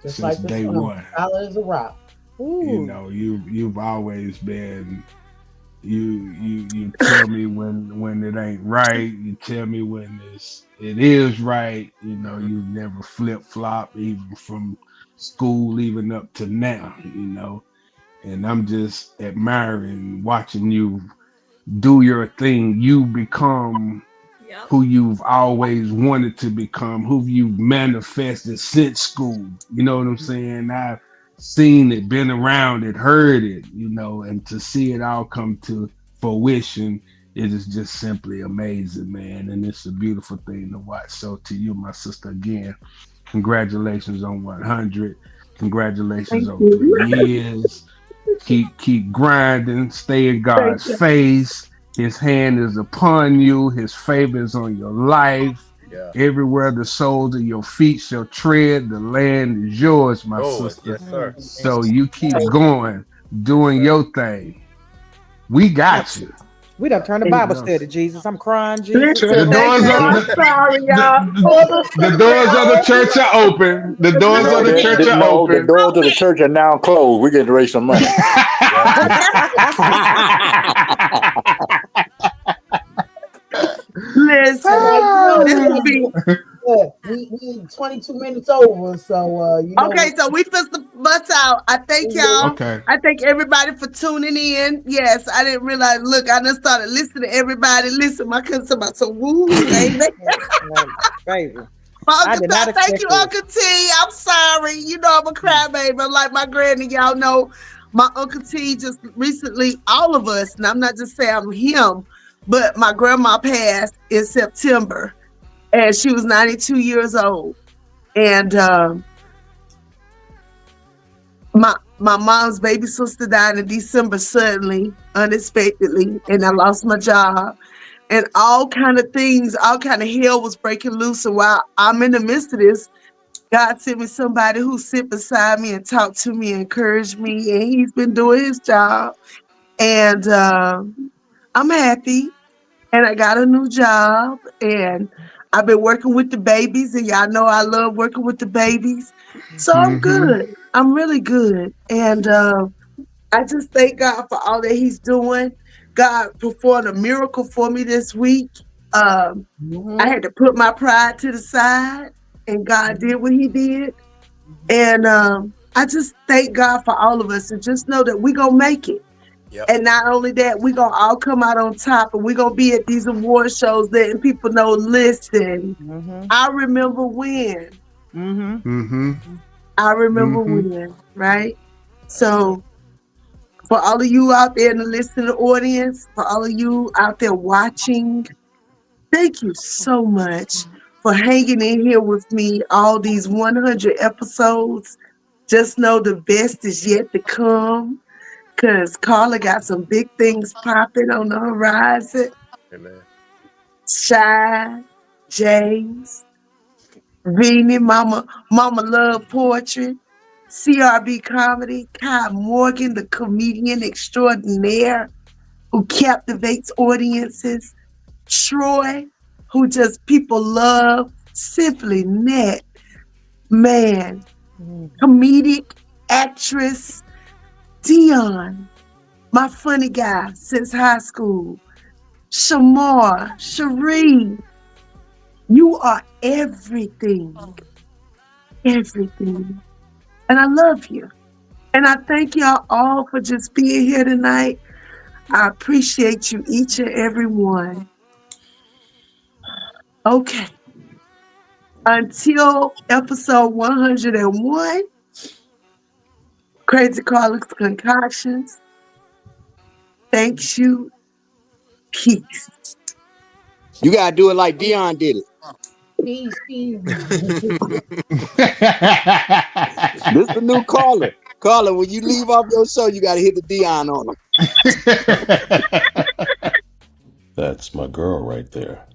Just since like day one. Solid as a rock. Ooh. You know, you've always been. You tell me when it ain't right. You tell me when it is right. You know, you never flip flop, even from school, even up to now. You know, and I'm just admiring watching you do your thing. You become who you've always wanted to become, who you've manifested since school. You know what I'm saying? I've seen it, been around it, heard it, you know, and to see it all come to fruition, it is just simply amazing, man. And it's a beautiful thing to watch. So to you, my sister, again, congratulations on 100. Congratulations Thank on you. 3 years. Keep grinding, stay in Thank God's you. face. His hand is upon you. His favor is on your life. Yeah. Everywhere the soles of your feet shall tread, the land is yours, my sister. Yes, sir. So you keep going, doing your thing. We got you. We done turned the Thank Bible you. study, Jesus. I'm crying, Jesus. Listen, The thank doors you. of I'm sorry, y'all. the doors of the church are open. The doors No, of the church are no, the open. doors of the church are now closed. We're getting to raise some money. Listen, this will be we 22 minutes over, so you know. okay. So we fist the butts out. I thank y'all. Okay. I thank everybody for tuning in. Yes, I didn't realize. Look, I just started listening to everybody. Listen, my cousin about so woo, baby. Baby. Uncle did T, not thank expect you, this. Uncle T. I'm sorry. You know I'm a crybaby. I'm like my granny. Y'all know my Uncle T just recently, all of us, and I'm not just saying I'm him, but my grandma passed in September, and she was 92 years old. And my mom's baby sister died in December suddenly, unexpectedly, and I lost my job. And all kind of things, all kind of hell was breaking loose. And while I'm in the midst of this, God sent me somebody who sit beside me and talked to me, encouraged me, and he's been doing his job. And I'm happy. And I got a new job, and I've been working with the babies, and y'all know I love working with the babies. So I'm good. I'm really good. And I just thank God for all that he's doing. God performed a miracle for me this week. I had to put my pride to the side, and God did what he did. And I just thank God for all of us, and just know that we're going to make it. Yep. And not only that, we're going to all come out on top, and we're going to be at these award shows letting people know, listen, I remember when. I remember when, right? So for all of you out there in the listening audience, for all of you out there watching, thank you so much for hanging in here with me all these 100 episodes. Just know the best is yet to come, because Carla got some big things popping on the horizon. Amen. Shy, James, Vinny, Mama Love Poetry, CRB Comedy, Kai Morgan, the comedian extraordinaire who captivates audiences, Troy, who just people love, Simply Net, man, comedic actress, Dion, my funny guy since high school, Shamar, Cherie, you are everything, everything. And I love you. And I thank y'all all for just being here tonight. I appreciate you, each and every one. Okay. Until episode 101, Crazy Carla's Concoctions. Thanks you. Peace. You gotta do it like Dion did it. Peace. This is the new Carla. Carla, when you leave off your show, you gotta hit the Dion on them. That's my girl right there.